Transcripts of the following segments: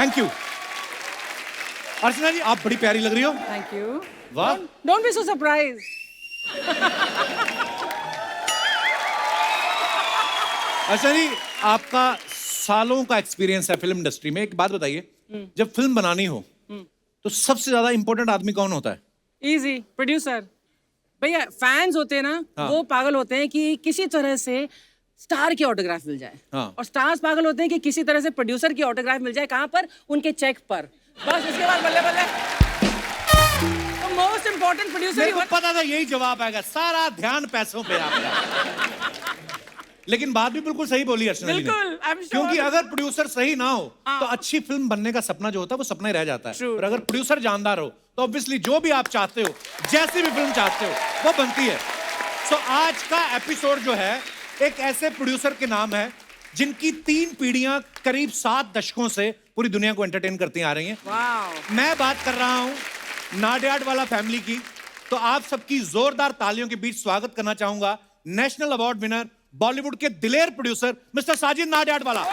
Thank you. अर्चना जी आप बड़ी प्यारी लग रही हो। Thank you. वाह। Don't be so surprise. Archana ji आपका सालों का एक्सपीरियंस है फिल्म इंडस्ट्री में, एक बात बताइए, जब फिल्म बनानी हो तो सबसे ज्यादा इंपॉर्टेंट आदमी कौन होता है? Easy, producer. भैया फैंस होते हैं ना, हाँ। वो पागल होते हैं कि किसी तरह से स्टार की ऑटोग्राफ मिल जाए। हाँ। और स्टार्स पागल होते हैं कि किसी तरह से प्रोड्यूसर की ऑटोग्राफ मिल जाए। कहाँ पर? उनके चेक पर। बस इसके बाद बल्ले बल्ले। तो मोस्ट इंपॉर्टेंट प्रोड्यूसर मेरे ही को पता था यही जवाब आएगा, सारा ध्यान पैसों पे आपका। लेकिन बात भी बिल्कुल सही बोली अर्चना जी ने। बिल्कुल, I'm sure। क्योंकि अगर प्रोड्यूसर सही ना हो तो अच्छी फिल्म बनने का सपना जो होता है वो सपना ही रह जाता है। True, और अगर प्रोड्यूसर जानदार हो तो ऑब्वियसली जो भी आप चाहते हो, जैसी भी फिल्म चाहते हो, वो बनती है। सो आज का एपिसोड जो है एक ऐसे प्रोड्यूसर के नाम है जिनकी 3 पीढ़ियां करीब 7 दशकों से पूरी दुनिया को एंटरटेन करती आ रही हैं। वाओ। मैं बात कर रहा हूं नाडियाडवाला फैमिली की। तो आप सबकी जोरदार तालियों के बीच स्वागत करना चाहूंगा नेशनल अवार्ड विनर, बॉलीवुड के दिलेर प्रोड्यूसर मिस्टर साजिद नाडियाडवाला।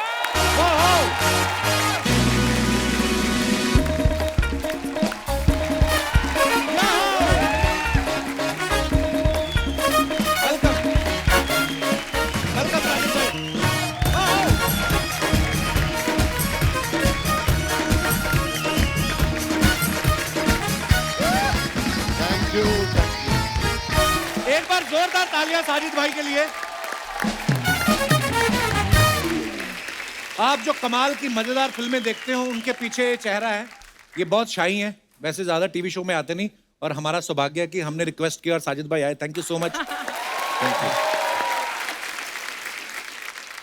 एक बार जोरदार तालियां साजिद भाई के लिए। आप जो कमाल की मजेदार फिल्में देखते हो उनके पीछे चेहरा है, ये बहुत शाही है, वैसे ज्यादा टीवी शो में आते नहीं, और हमारा सौभाग्य है कि हमने रिक्वेस्ट किया और साजिद भाई आए। Thank you so much. Thank you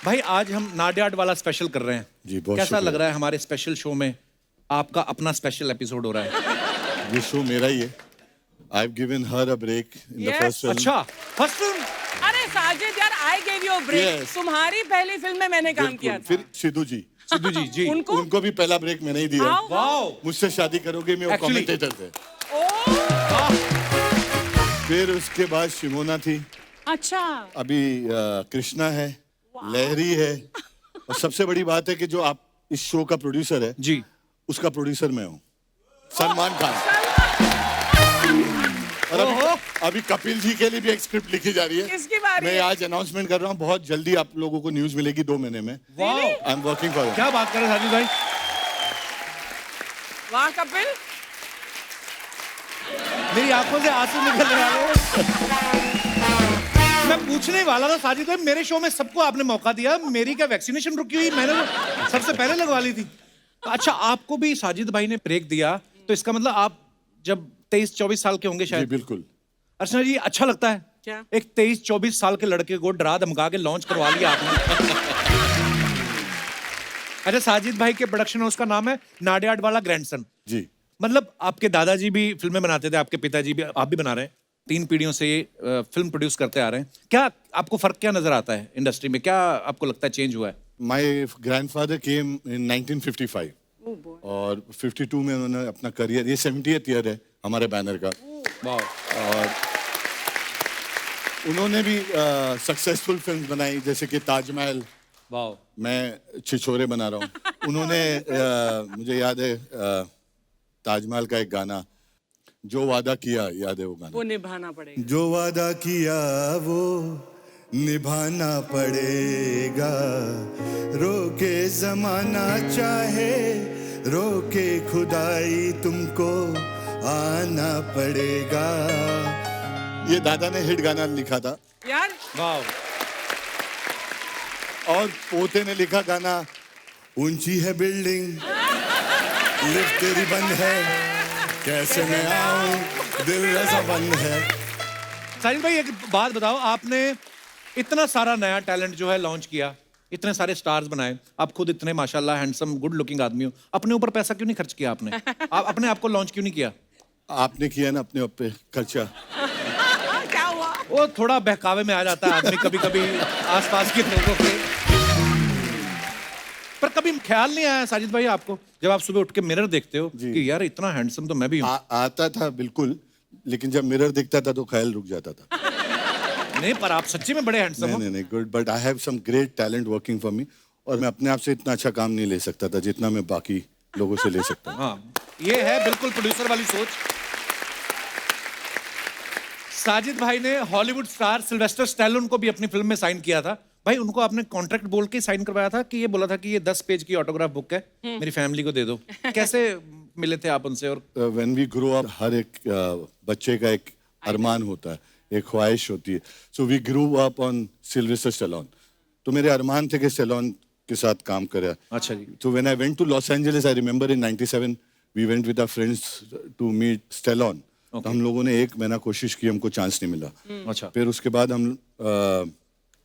भाई। आज हम नाडियाडवाला स्पेशल कर रहे हैं जी, बहुत कैसा शुक्रिया। लग रहा है? हमारे स्पेशल शो में आपका अपना स्पेशल एपिसोड हो रहा है। ये शो मेरा ही है। I've given her a break in the Yes. first film. अच्छा, फर्स्ट फिल्म। अरे साजिद यार, I gave you a break. Yes. तुम्हारी पहली फिल्म में मैंने काम किया बिल्कुल। था। फिर सिद्धू जी, सिद्धू जी जी उनको भी पहला ब्रेक मैंने ही दिया। How? वाओ। मुझसे शादी करोगे में वो Actually- कमेंटेटर थे। ओह, फिर उसके बाद शिमोना थी, अच्छा। अभी कृष्णा है, लहरी है, और सबसे बड़ी बात है कि जो आप इस शो का प्रोड्यूसर है जी, उसका प्रोड्यूसर मैं हूँ, सलमान खान। और अभी कपिल जी के लिए भी एक स्क्रिप्ट लिखी जा रही है। किसकी बारी मैं है? आज अनाउंसमेंट कर रहा हूँ, बहुत जल्दी आप लोगों को न्यूज मिलेगी 2 महीने में। Wow. I am working for क्या बात कर रहे हैं साजिद भाई? वाह कपिल। मेरी आंखों से आंसू निकल रहे हैं। मैं पूछने वाला था साजिद भाई, मेरे शो में सबको आपने मौका दिया, मेरी क्या वैक्सीनेशन रुकी हुई? मैंने तो सबसे पहले लगवा ली थी। अच्छा, आपको भी साजिद भाई ने ब्रेक दिया, तो इसका मतलब आप जब 23-24 साल के होंगे जी शायद। बिल्कुल। अर्चना जी अच्छा लगता है क्या? एक 23-24 साल के लड़के को डरा धमका के लॉन्च करवा लिया आपने। अच्छा, साजिद भाई के प्रोडक्शन हाउस का नाम है नाडियाडवाला ग्रैंडसन। जी मतलब आपके दादाजी भी फिल्में बनाते थे, आपके पिताजी भी, आप भी बना रहे हैं। 3 पीढ़ियों से ये फिल्म प्रोड्यूस करते आ रहे हैं। क्या आपको फर्क क्या नजर आता है इंडस्ट्री में? क्या आपको लगता है चेंज हुआ है? My grandfather came in 1955 oh boy. और 52 में उन्होंने अपना करियर, ये 70th ईयर है हमारे बैनर का, और उन्होंने भी सक्सेसफुल फिल्म बनाई जैसे कि ताजमहल। वाह। मैं छिछोरे बना रहा हूँ। उन्होंने मुझे याद है ताजमहल का एक गाना, जो वादा किया, याद है वो गाना? वो निभाना पड़ेगा। जो वादा किया वो निभाना पड़ेगा, रोके जमाना चाहे रोके खुदाई, तुमको आना पड़ेगा। ये दादा ने हिट गाना लिखा था। यार वाह। और पोते ने लिखा गाना, ऊंची है बिल्डिंग लिफ्ट तेरी बंद है, कैसे मैं आऊं दिल रजा बंद है। साजिद भाई एक बात बताओ, आपने इतना सारा नया टैलेंट जो है लॉन्च किया, इतने सारे स्टार्स बनाए, आप खुद इतने माशाल्लाह हैंडसम गुड लुकिंग आदमी हो, अपने ऊपर पैसा क्यों नहीं खर्च किया आपने? आप अपने आप को लॉन्च क्यों नहीं किया? आपने किया ना अपने पे खर्चा। क्या हुआ? वो थोड़ा बहकावे में आ जाता है आदमी कभी कभी आसपास के लोगों के। पर कभी ख्याल नहीं आया साजिद भाई आपको, जब आप सुबह उठ के मिरर देखते हो कि यार इतना हैंडसम तो मैं भी हूँ? आता था बिल्कुल, लेकिन जब मिरर दिखता था तो ख्याल रुक जाता था। नहीं, पर आप सच्ची में बड़े हैंडसम हो। नहीं, good, but I have some great talent working for me, और मैं अपने आप से इतना अच्छा काम नहीं ले सकता था जितना मैं बाकी लोगों से ले सकता हूँ। हाँ, ये है बिल्कुल प्रोड्यूसर वाली सोच। साजिद भाई ने हॉलीवुड स्टार सिल्वेस्टर स्टैलोन को भी अपनी फिल्म में साइन किया था। भाई उनको आपने कॉन्ट्रैक्ट बोल के साइन करवाया था कि ये बोला था कि ये 10 पेज की ऑटोग्राफ बुक है, मेरी फैमिली को दे दो? कैसे मिले थे आप उनसे? और व्हेन वी ग्रो अप, हर एक बच्चे का एक अरमान होता है, एक ख्वाहिश होती है। So we grew up on Sylvester Stallone. तो मेरे अरमान थे कि स्टैलोन के साथ काम करें। अच्छा जी। So when I went to Los Angeles, I remember in '97 we went with our friends to meet Stallone. तो हम लोगों ने 1 महीना कोशिश की, हमको चांस नहीं मिला। अच्छा। फिर उसके बाद हम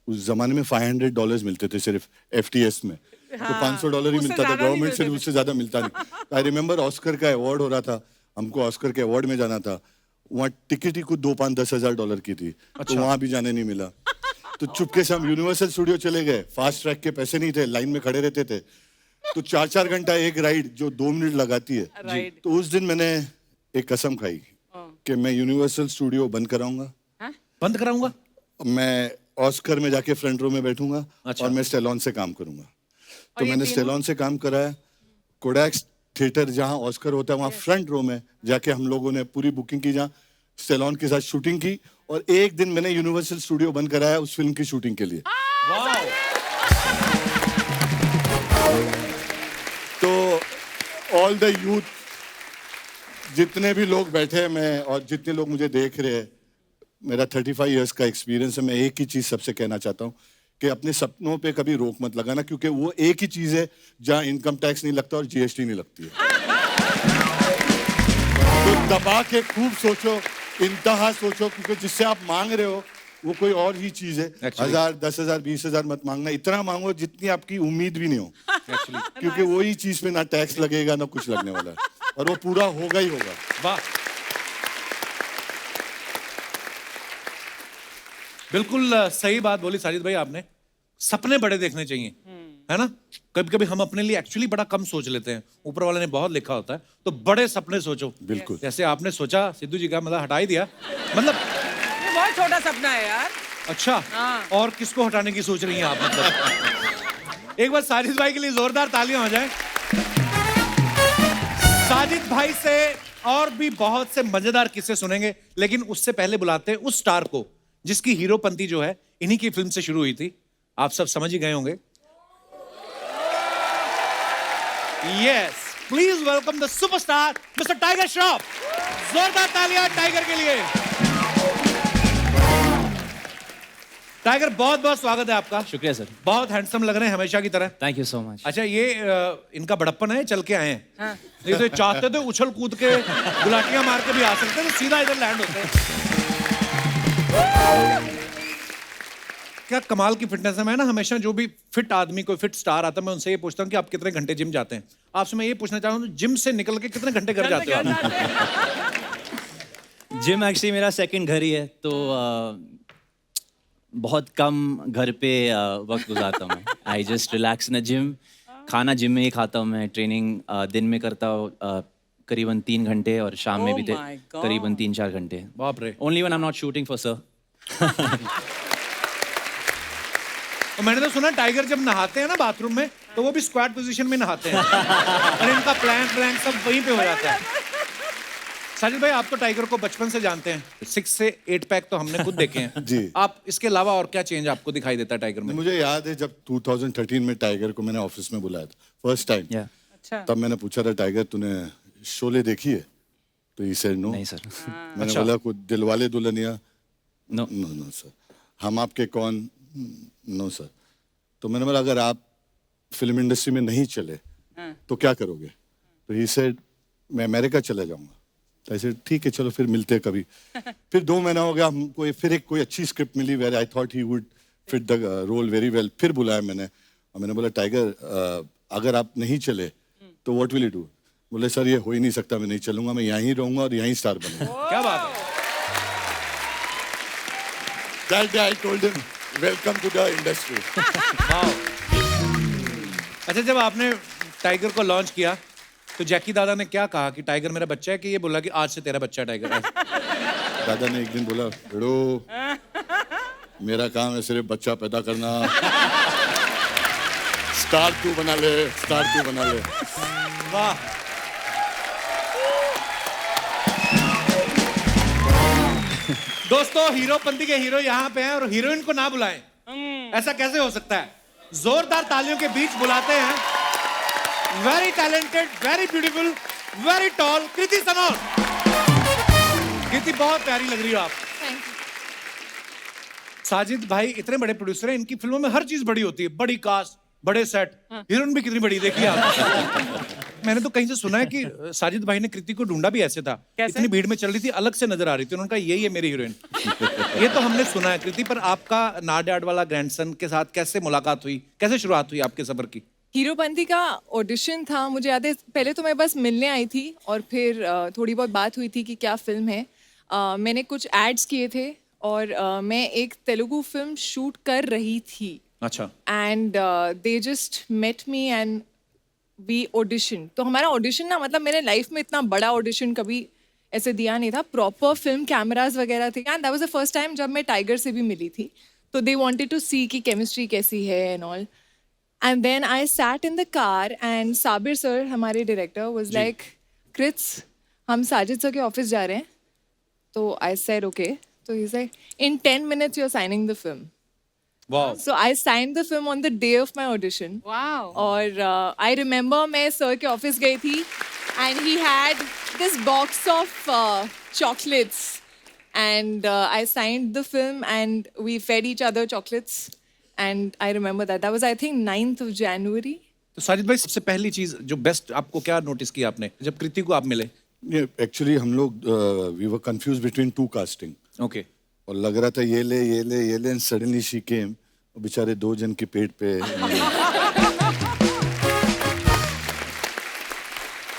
उस जमाने में $500 मिलते थे सिर्फ FTS में। तो $500 ही उससे मिलता था, ज्यादा नहीं गवर्नमेंट से मिलते थे। उससे ज्यादा मिलता नहीं। आई रिमेम्बर ऑस्कर का अवार्ड हो रहा था, हमको ऑस्कर के अवार्ड में जाना था। वहाँ टिकट ही कुछ 2-5-10 हजार डॉलर की थी। तो वहाँ भी जाने नहीं मिला। तो चुपके से हम यूनिवर्सल स्टूडियो चले गए। फास्ट ट्रैक के पैसे नहीं थे, लाइन में खड़े रहते थे। तो 4-4 घंटा एक राइड जो 2 मिनट लगाती है। राइड। तो उस दिन मैंने एक कसम खाई कि मैं यूनिवर्सल स्टूडियो बंद कराऊंगा, बंद कराऊंगा? मैं ऑस्कर में जाके फ्रंट रो में बैठूंगा। अच्छा। और मैं स्टेलॉन से काम करूंगा। तो ये मैंने तीनों? स्टेलॉन से काम कराया। कोडैक थिएटर जहाँ ऑस्कर होता है, वहाँ फ्रंट रो में जाके हम लोगों ने पूरी बुकिंग की, जहाँ स्टेलॉन के साथ शूटिंग की। और एक दिन मैंने यूनिवर्सल स्टूडियो बंद कराया उस फिल्म की शूटिंग के लिए। तो ऑल द यूथ, जितने भी लोग बैठे हैं, मैं और जितने लोग मुझे देख रहे हैं, मेरा 35 इयर्स का एक्सपीरियंस है। मैं एक ही चीज सबसे कहना चाहता हूँ कि अपने सपनों पे कभी रोक मत लगाना, क्योंकि वो एक ही चीज है जहाँ इनकम टैक्स नहीं लगता और GST नहीं लगती है। तो दबा के खूब सोचो, इंतहा सोचो, क्योंकि जिससे आप मांग रहे हो वो कोई और ही चीज है। Actually. 1000, 10,000, 20,000 मत मांगना। इतना मांगो जितनी आपकी उम्मीद भी नहीं हो, क्योंकि वही चीज पे ना टैक्स लगेगा ना कुछ लगने वाला है, और वो पूरा होगा ही होगा। वाह, बिल्कुल सही बात बोली साजिद भाई आपने। सपने बड़े देखने चाहिए, है ना? कभी कभी हम अपने लिए एक्चुअली बड़ा कम सोच लेते हैं, ऊपर वाले ने बहुत लिखा होता है। तो बड़े सपने सोचो। बिल्कुल। जैसे आपने सोचा, सिद्धू जी का मतलब हटा ही दिया, मतलब ये बहुत छोटा सपना है यार। अच्छा। हाँ। और किसको हटाने की सोच रही हैं आप? मतलब एक बार साजिद भाई के लिए जोरदार तालियां हो जाए। साजिद भाई से और भी बहुत से मजेदार किस्से सुनेंगे, लेकिन उससे पहले बुलाते हैं उस स्टार को जिसकी हीरोपंती जो है इन्हीं की फिल्म से शुरू हुई थी। आप सब समझ ही गए होंगे। Yes, please welcome the superstar mister tiger Shroff. जोरदार तालियां टाइगर के लिए। टाइगर, बहुत बहुत स्वागत है आपका। शुक्रिया सर। बहुत हैंडसम लग रहे हैं हमेशा की तरह। Thank you so much. अच्छा, ये इनका बड़प्पन है, चल के आए हैं। हाँ। ये तो चाहते तो उछल कूद के गुलाटियां मार के भी आ सकते हैं, तो सीधा इधर लैंड होते हैं। क्या कमाल की फिटनेस है। मैं ना हमेशा जो भी फिट आदमी, कोई फिट स्टार आता है, मैं उनसे ये पूछता हूँ कि आप कितने घंटे जिम जाते हैं। आपसे मैं ये पूछना चाहता हूँ, जिम से निकल के कितने घंटे घर जाते हो आप? जिम एक्चुअली मेरा सेकंड घर ही है, तो बहुत कम घर पे वक्त गुजारता हूँ मैं। I just relax in gym. खाना जिम में ही खाता हूँ मैं। ट्रेनिंग दिन में करता हूँ करीबन 3 घंटे, और शाम में Oh भी my God. करीबन 3-4 घंटे। बाप रे। Only when I am not shooting for sir. तो मैंने तो सुना टाइगर जब नहाते हैं ना बाथरूम में, तो वो भी स्क्वाट पोजीशन में नहाते हैं। और इनका प्लैंक व्लैंक सब वहीं पे हो जाता है। साजिद भाई, आप तो टाइगर को बचपन से जानते हैं। 6 से 8 पैक तो हमने खुद देखे हैं। जी। आप इसके अलावा और क्या चेंज आपको दिखाई देता है टाइगर में? मुझे याद है जब 2013 में टाइगर को मैंने ऑफिस में बुलाया था फर्स्ट टाइम। या अच्छा। तब मैंने पूछा था, टाइगर तूने शोले देखी है? तो ही सेड नो। नहीं सर। मैंने अच्छा। बोला कुछ Dilwale Dulhania? No. No sir. Hum Aapke Kaun? No sir. तो मैंने बोला अगर आप फिल्म इंडस्ट्री में नहीं चले तो क्या करोगे? तो ही सेड मैं अमेरिका चला जाऊंगा। तो ऐसे ठीक है, चलो फिर मिलते हैं कभी। फिर 2 महीना हो गया, हमको फिर एक कोई अच्छी स्क्रिप्ट मिली where I thought he would fit the role very well. फिर बुलाया मैंने, और मैंने बोला टाइगर अगर आप नहीं चले तो व्हाट विल यू डू? बोले सर ये हो ही नहीं सकता, मैं नहीं चलूंगा, मैं यहीं रहूंगा और यहीं स्टार बनूंगा। क्या बात है। That day I told him, welcome to the industry. Wow. अच्छा, जब आपने टाइगर को लॉन्च किया तो जैकी दादा ने क्या कहा कि टाइगर मेरा बच्चा है, कि ये बोला कि आज से तेरा बच्चा टाइगर है? दादा ने एक दिन बोला, बेड़ो मेरा काम है सिर्फ बच्चा पैदा करना, स्टार तू बना ले, स्टार तू बना ले। वाह। दोस्तों हीरोपंती के हीरो यहाँ पे हैं और हीरोइन को ना बुलाएं, ऐसा कैसे हो सकता है? जोरदार तालियों के बीच बुलाते हैं very talented, very beautiful, very tall Kriti Sanon. Kriti बहुत प्यारी लग रही हो आप। साजिद भाई इतने बड़े प्रोड्यूसर हैं, इनकी फिल्मों में हर चीज बड़ी होती है, बड़ी कास्ट, बड़े सेट, हीरोइन भी कितनी बड़ी देखी आप। मैंने तो कहीं से सुना है कि साजिद भाई ने कृति को ढूंढा भी ऐसे था, इतनी भीड़ में चल रही थी, अलग से नजर आ रही थी, उन्होंने कहा यही है मेरी हीरोइन। ये तो हमने सुना है। कृति, पर आपका नाडियाड वाला ग्रैंडसन के साथ कैसे मुलाकात हुई, कैसे शुरुआत हुई आपके सफर की? हीरोपंती का ऑडिशन था, मुझे याद है पहले तो मैं बस मिलने आई थी और फिर थोड़ी बहुत बात हुई थी कि क्या फिल्म है। मैंने कुछ एड्स किए थे और मैं एक तेलुगु फिल्म शूट कर रही थी। अच्छा। And they just met me and we audition. तो हमारा ऑडिशन ना, मतलब मेरे लाइफ में इतना बड़ा ऑडिशन कभी ऐसे दिया नहीं था, प्रॉपर फिल्म कैमरास वगैरह थे, and that was the first time जब मैं टाइगर से भी मिली थी। तो दे वांटेड टू सी कि केमिस्ट्री कैसी है and all. And then I sat in the car and Sabir sir, हमारे डायरेक्टर, वाज लाइक, कृत्स हम साजिद सर के ऑफिस जा रहे हैं। तो आई सेड ओके। तो he is like, in 10 minutes you are signing the film. वाह। So I signed the film on the day of my audition. Wow. और I remember मैं sir के office गई थी and he had this box of chocolates and I signed the film and we fed each other chocolates and I remember that. That was I think 9th of January. तो साजिद भाई सबसे पहली चीज जो best आपको क्या नोटिस किया आपने जब कृति को आप मिले? एक्चुअली हम लोग we were confused between two casting. Okay. और लग रहा था ये ले ये ले ये ले, एंड सडनली शी केम, बेचारे 2 जन के पेट पे।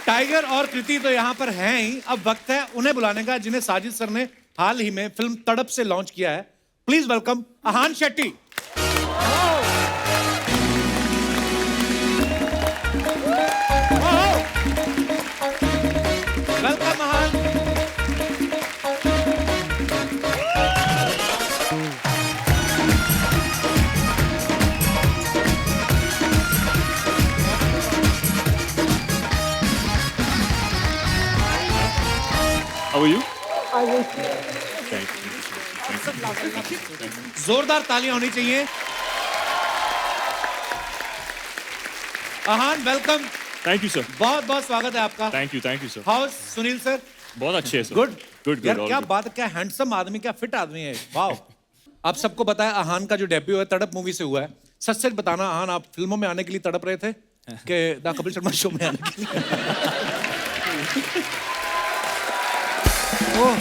टाइगर और कृति तो यहाँ पर हैं ही, अब वक्त है उन्हें बुलाने का जिन्हें साजिद सर ने हाल ही में फिल्म तड़प से लॉन्च किया है। Please welcome Ahan Shetty. Welcome Ahan. How are you? जोरदार तालियां होनी चाहिए। Ahan welcome. Thank you, sir. बहुत बहुत स्वागत है आपका। Thank you, sir. How Sunil sir? बहुत अच्छे हैं, sir. गुड Good, यार all क्या good. बात है, क्या हैंडसम आदमी, क्या फिट आदमी है। वाह। आप सबको पता है अहान का जो डेब्यू है तड़प मूवी से हुआ है। सच सच बताना अहान, आप फिल्मों में आने के लिए तड़प रहे थे कि द कपिल शर्मा शो में आने के लिए? ओह,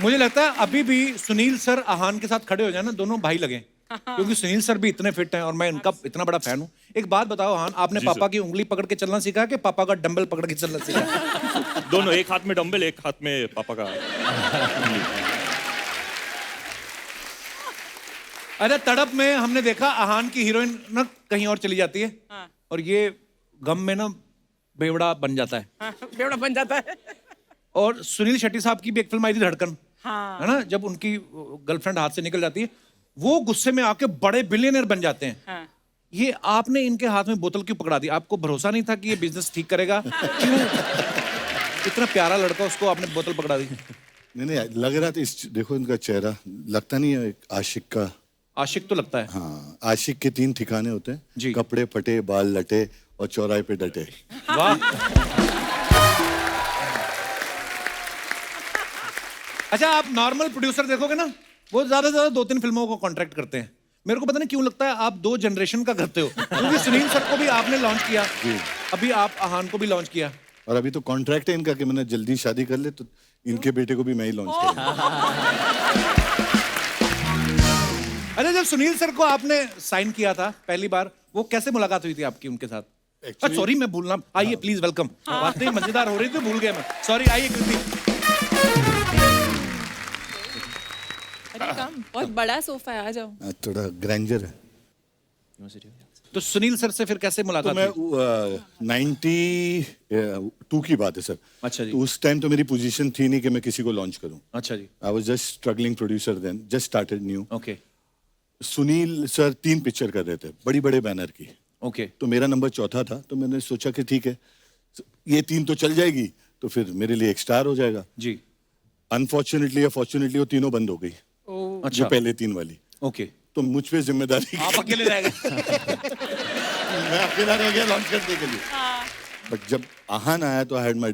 मुझे लगता है अभी भी सुनील सर अहान के साथ खड़े हो जाए ना, दोनों भाई लगे, क्योंकि सुनील सर भी इतने फिट हैं और मैं इनका इतना बड़ा फैन हूँ। एक बात बताओ अहान, आपने जी पापा सर। की उंगली पकड़ के चलना सीखा कि पापा का डंबल पकड़ के चलना सीखा? दोनों, एक हाथ में डंबल, एक हाथ में पापा का। अरे तड़प में हमने देखा अहान की हीरोइन ना कहीं और चली जाती है और ये गम में ना बेवड़ा बन जाता है। बेवड़ा बन जाता है। और सुनील शेट्टी साहब की भी एक फिल्म आई थी धड़कन, है ना, जब उनकी गर्लफ्रेंड हाथ से निकल जाती है, वो गुस्से में आके बड़े बिलियनर बन जाते हैं। ये आपने इनके हाथ में बोतल क्यों पकड़ा दी? आपको भरोसा नहीं था कि ये बिजनेस ठीक करेगा? क्यों इतना प्यारा लड़का, उसको आपने बोतल पकड़ा दी? नहीं लग रहा था, इस देखो इनका चेहरा, लगता नहीं है एक आशिक का? आशिक तो लगता है। हाँ, आशिक के 3 ठिकाने होते हैं जी। कपड़े फटे, बाल लटे और चौराहे पे डटे। वाह। अच्छा, आप नॉर्मल प्रोड्यूसर देखोगे ना, वो ज्यादा से ज्यादा 2-3 फिल्मों को कॉन्ट्रैक्ट करते हैं। मेरे को पता नहीं क्यों लगता है आप 2 जनरेशन का करते हो, क्योंकि सुनील सर को भी आपने लॉन्च किया, अभी आप अहान को भी लॉन्च किया, और अभी तो कॉन्ट्रैक्ट है इनका कि मैंने जल्दी शादी कर ले तो इनके बेटे को भी मैं ही लॉन्च करूंगा। अरे जब सुनील सर को आपने साइन किया था पहली बार, वो कैसे मुलाकात हुई थी आपकी उनके साथ? सॉरी मैं भूलना, आइए प्लीज वेलकम। बात नहीं मजेदार हो रही थी, भूल गया मैं, सॉरी। आइए कृति। अरे कम, बहुत बड़ा सोफा है, आ जाओ। थोड़ा ग्रैंजर है। तो सुनील सर से फिर कैसे तो मुलाकात मैं हुई? 92 की बात है सर। अच्छा जी। तो उस टाइम तो मेरी पोजीशन थी नहीं कि मैं किसी को लॉन्च करूं। अच्छा जी। I was just struggling producer then, just started new. Okay. Sunil sir 3 picture कर रहे थे, बड़ी बड़े बैनर की। ओके तो मेरा नंबर चौथा था, तो मैंने सोचा कि ठीक है, ये 3 तो चल जाएगी, तो फिर मेरे लिए एक स्टार हो जाएगा। जी अनफॉर्चुनेटली या फॉर्चुनेटली वो तीनों बंद हो गई, अच्छा जो पहले 3 वाली। ओके तो मुझ पे जिम्मेदारी, आप अकेले रह गए। मैं अकेला रह गया लॉन्च करने के लिए। बट जब आहान आया तो आई हैड माय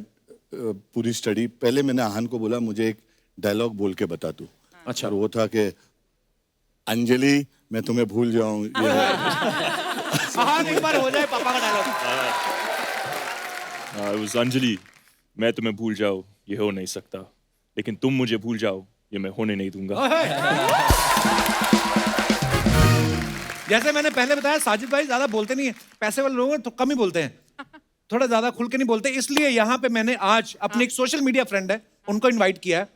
पूरी स्टडी। पहले मैंने आहान को बोला मुझे एक डायलॉग बोल के बता तू। अच्छा। और वो था कि अंजलि मैं तुम्हें भूल जाऊं। हाँ एक बार हो जाए पापा का डायलॉग। it was अंजलि, मैं तुम्हें भूल जाऊं ये हो नहीं सकता, लेकिन तुम मुझे भूल जाओ ये मैं होने नहीं दूंगा। जैसे मैंने पहले बताया साजिद भाई ज्यादा बोलते नहीं है, पैसे वाले लोग हैं तो कम ही बोलते हैं, थोड़ा ज्यादा खुल के नहीं बोलते। इसलिए यहाँ पे मैंने आज अपने एक सोशल मीडिया फ्रेंड है उनको इनवाइट किया है,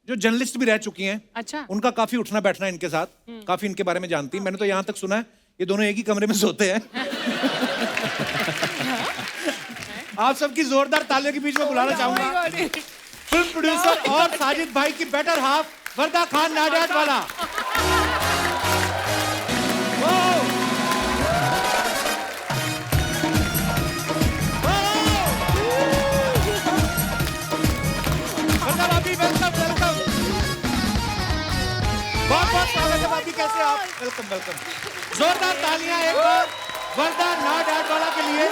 जो जर्नलिस्ट भी रह चुकी हैं। अच्छा। उनका काफी उठना बैठना है इनके साथ, काफी इनके बारे में जानती हैं। मैंने तो यहाँ तक सुना है ये दोनों एक ही कमरे में सोते हैं। आप सबकी जोरदार तालियों के बीच में बुलाना चाहूंगा फिल्म प्रोड्यूसर और साजिद भाई की बेटर हाफ वर्दा खान नाडियाड वाला। वर्दा भाभी वेलकम वेलकम, बहुत बहुत स्वागत है भाभी, कैसे आप? वेलकम वेलकम, जोरदार तालियां एक बार वर्दा नाडियाड वाला के लिए।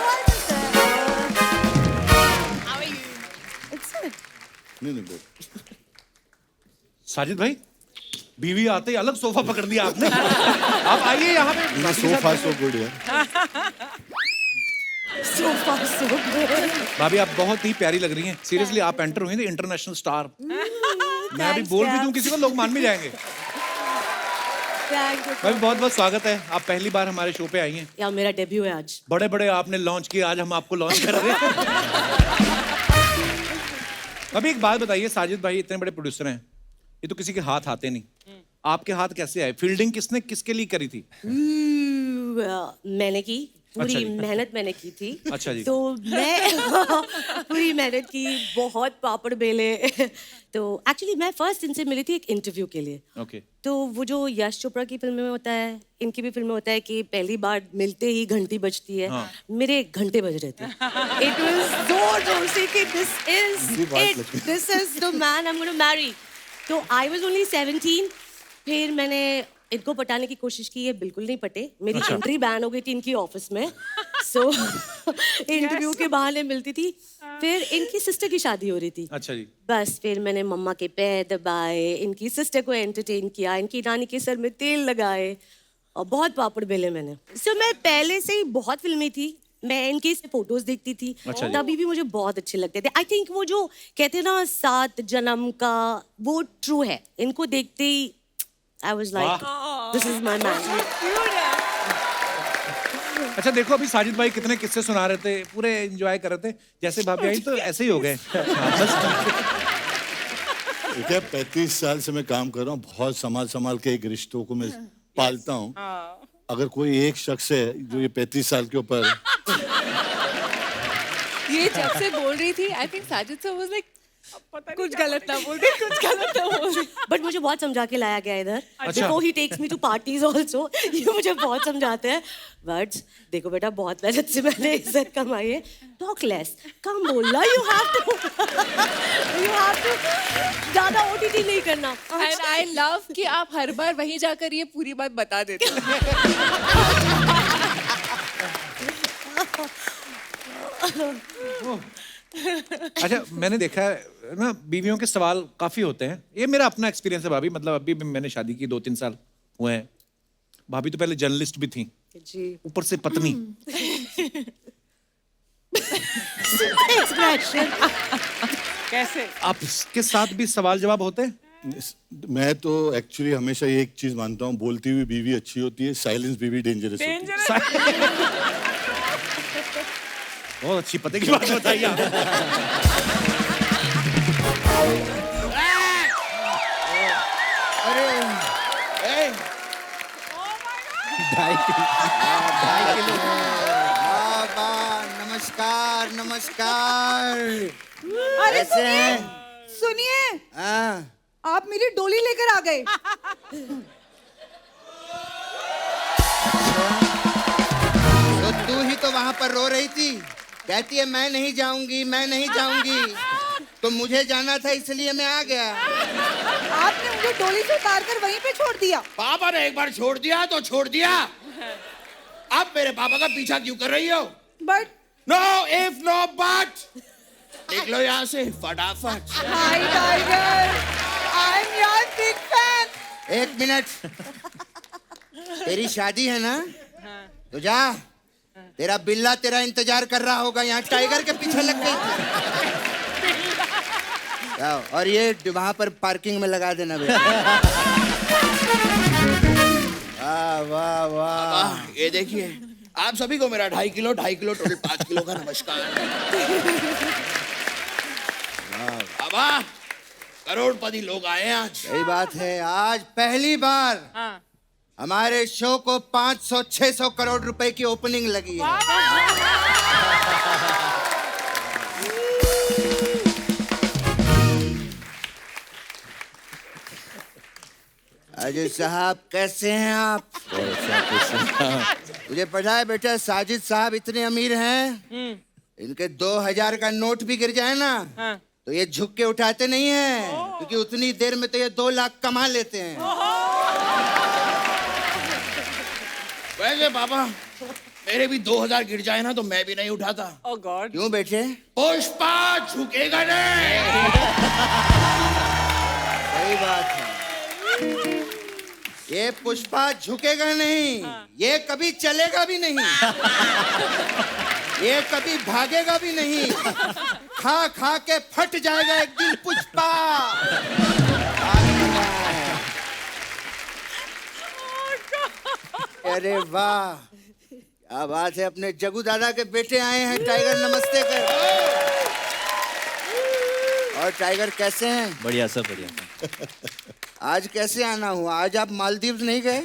नहीं good. साजिद भाई बीवी आते ही अलग सोफा पकड़ दिया आपने। आप आइए यहाँ पे। So far so good यार। भाभी आप बहुत ही प्यारी लग रही हैं, सीरियसली आप एंटर हुई थी इंटरनेशनल स्टार। मैं अभी बोल भी दूं किसी को, लोग मान भी जाएंगे। भाभी बहुत बहुत स्वागत है, आप पहली बार हमारे शो पे आई हैं। या मेरा डेब्यू है आज। बड़े बड़े आपने लॉन्च किए, आज हम आपको लॉन्च कर रहे हैं। अभी एक बात बताइए, साजिद भाई इतने बड़े प्रोड्यूसर हैं, ये तो किसी के हाथ आते नहीं, आपके हाथ कैसे आए? फील्डिंग किसने किसके लिए करी थी? मैंने की पूरी अच्छा जी। मेहनत मैंने की थी। अच्छा जी। तो मैं पूरी मेहनत की, बहुत पापड़ बेले। तो एक्चुअली मैं फर्स्ट इनसे मिली थी एक इंटरव्यू के लिए। ओके तो वो जो यश चोपड़ा की फिल्म में होता है, इनकी भी फिल्म में होता है कि पहली बार मिलते ही घंटी बजती है। हाँ। मेरे घंटे बज रहे थे। It was जोर से कि this is the man I'm going to marry। तो I was only 17। फिर मैंने इनको पटाने की कोशिश की, ये बिल्कुल नहीं पटे। मेरी एंट्री बैन हो गई थी इनकी ऑफिस में। सो इंटरव्यू के बहाने मिलती थी। फिर इनकी सिस्टर की शादी हो रही थी। अच्छा जी। बस फिर मैंने मम्मा के पैर दबाए, इनकी सिस्टर को एंटरटेन किया, इनकी नानी के सर में तेल लगाए और बहुत पापड़ बेले मैंने। सो मैं पहले से ही बहुत फिल्मी थी, मैं इनकी फोटोज देखती थी। अच्छा जी। तभी भी मुझे बहुत अच्छे लगते थे। आई थिंक वो जो कहते हैं ना 7 जन्म का, वो ट्रू है। इनको देखते ही I was like, this is my man। अच्छा देखो अभी साजिद भाई कितने किस्से सुना रहे थे, पूरे एंजॉय कर रहे थे। जैसे भाभी आई तो ऐसे ही हो गए। हाँ, बस क्या 35 साल से मैं काम कर रहा हूँ, बहुत संभाल के एक रिश्तों को मैं पालता हूँ। अगर कोई एक शख्स है जो ये 35 साल के ऊपर ये जब से बोल रही थी, I think Sajid sir was like कुछ गलत ना बोल दे, कुछ गलत ना बोल दे। बट मुझे बहुत समझा के लाया गया इधर। अच्छा। Before he takes me to parties also, ये मुझे बहुत समझाते हैं। बट देखो बेटा, बहुत मेहनत से मैंने इज्जत कमाई है। टॉक लेस, कम बोलना। यू हैव टू ज्यादा ओटीटी नहीं करना। एंड आई लव कि आप हर बार वहीं जाकर ये पूरी बात बता देते हो। अच्छा मैंने देखा है ना, बीवियों के सवाल काफी होते हैं। ये मेरा अपना एक्सपीरियंस है भाभी, मतलब अभी भी मैंने शादी की 2-3 साल हुए हैं। भाभी तो पहले जर्नलिस्ट भी थी, जी। ऊपर से पत्नी। एक्सप्रेशन कैसे? आपके साथ भी सवाल जवाब होते हैं? मैं तो एक्चुअली हमेशा ये एक चीज मानता हूँ, बोलती हुई बीवी अच्छी होती है, साइलेंस बीवी डेंजरस होती है। बहुत अच्छी पते की बात बताइए आप। बाबा नमस्कार नमस्कार। अरे सुनिए सुनिए, हाँ आप मेरी डोली लेकर आ गए। तो वहां पर रो रही थी, कहती है मैं नहीं जाऊंगी, मैं नहीं जाऊंगी। तो मुझे जाना था इसलिए मैं आ गया। आपने मुझे डोली से उतार कर वहीं पे छोड़ दिया। पापा ने एक बार छोड़ दिया तो छोड़ दिया। अब मेरे पापा का पीछा क्यों कर रही हो? But no if no but, निकलो यहाँ से फटाफट। Hi Tiger, I am your big fan. एक मिनट, तेरी शादी है ना, तो जा, तेरा बिल्ला तेरा इंतजार कर रहा होगा, यहाँ टाइगर के पीछे लग गई थी। जाओ, और ये वहां पर पार्किंग में लगा देना बेटा। वाह वाह वाह, ये देखिए, आप सभी को मेरा 2.5 किलो टोटल 5 किलो का नमस्कार। बाबा, करोड़पति लोग आए हैं आज। सही बात है, आज पहली बार हमारे शो को 500-600 करोड़ रुपए की ओपनिंग लगी है। अजय साहब कैसे हैं आप? मुझे पता है बेटा, साजिद साहब इतने अमीर हैं, इनके 2000 का नोट भी गिर जाए ना तो ये झुक के उठाते नहीं हैं, क्योंकि उतनी देर में तो ये 2 लाख कमा लेते हैं। वैसे पापा, मेरे भी 2000 गिर जाए ना तो मैं भी नहीं उठाता। Oh God. क्यों बेटे? पुष्पा झुकेगा नहीं। सही बात है, ये पुष्पा झुकेगा नहीं, ये कभी चलेगा भी नहीं, ये कभी भागेगा भी नहीं, खा खा के फट जाएगा एक दिन पुष्पा। अरे वाह, क्या बात है, अपने जगू दादा के बेटे आए हैं। टाइगर नमस्ते कर। और टाइगर कैसे हैं? बढ़िया सब बढ़िया। आज कैसे आना हुआ? आज आप मालदीव नहीं गए?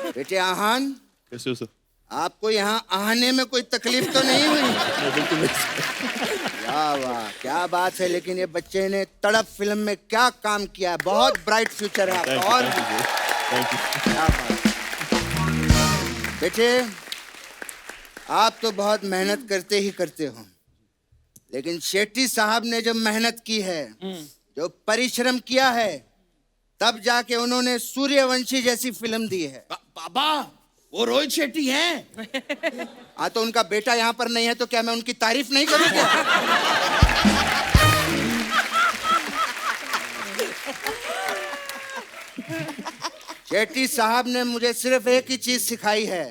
बेटे आहान, कैसे हो सर? आपको यहाँ आने में कोई तकलीफ तो नहीं हुई? वाह वाह, क्या बात है। लेकिन ये बच्चे ने तड़प फिल्म में क्या काम किया है, बहुत ब्राइट फ्यूचर है आपका। और क्या बात। बेटे, आप तो बहुत मेहनत करते ही करते हो, लेकिन शेट्टी साहब ने जो मेहनत की है, जो परिश्रम किया है, तब जाके उन्होंने सूर्यवंशी जैसी फिल्म दी है। पापा, वो रोहित शेट्टी हैं। हाँ, तो उनका बेटा यहाँ पर नहीं है तो क्या मैं उनकी तारीफ नहीं करूँ क्या? शेट्टी साहब ने मुझे सिर्फ एक ही चीज सिखाई है,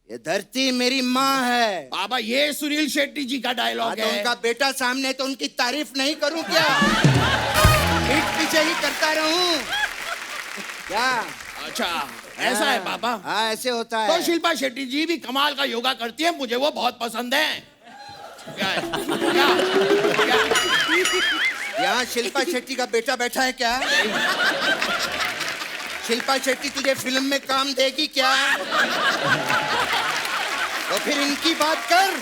ये धरती मेरी माँ है। पापा, ये सुनील शेट्टी जी का डायलॉग तो है। उनका बेटा सामने तो उनकी तारीफ नहीं करूं क्या? पीठ पीछे ही करता रहूं क्या? अच्छा, ऐसा है पापा? हाँ, ऐसे होता है। तो शिल्पा शेट्टी जी भी कमाल का योगा करती है, मुझे वो बहुत पसंद है। क्या है? क्या? यहाँ शिल्पा शेट्टी का बेटा बैठा है क्या? शिल्पा शेट्टी तुझे फिल्म में काम देगी क्या? तो फिर इनकी बात कर।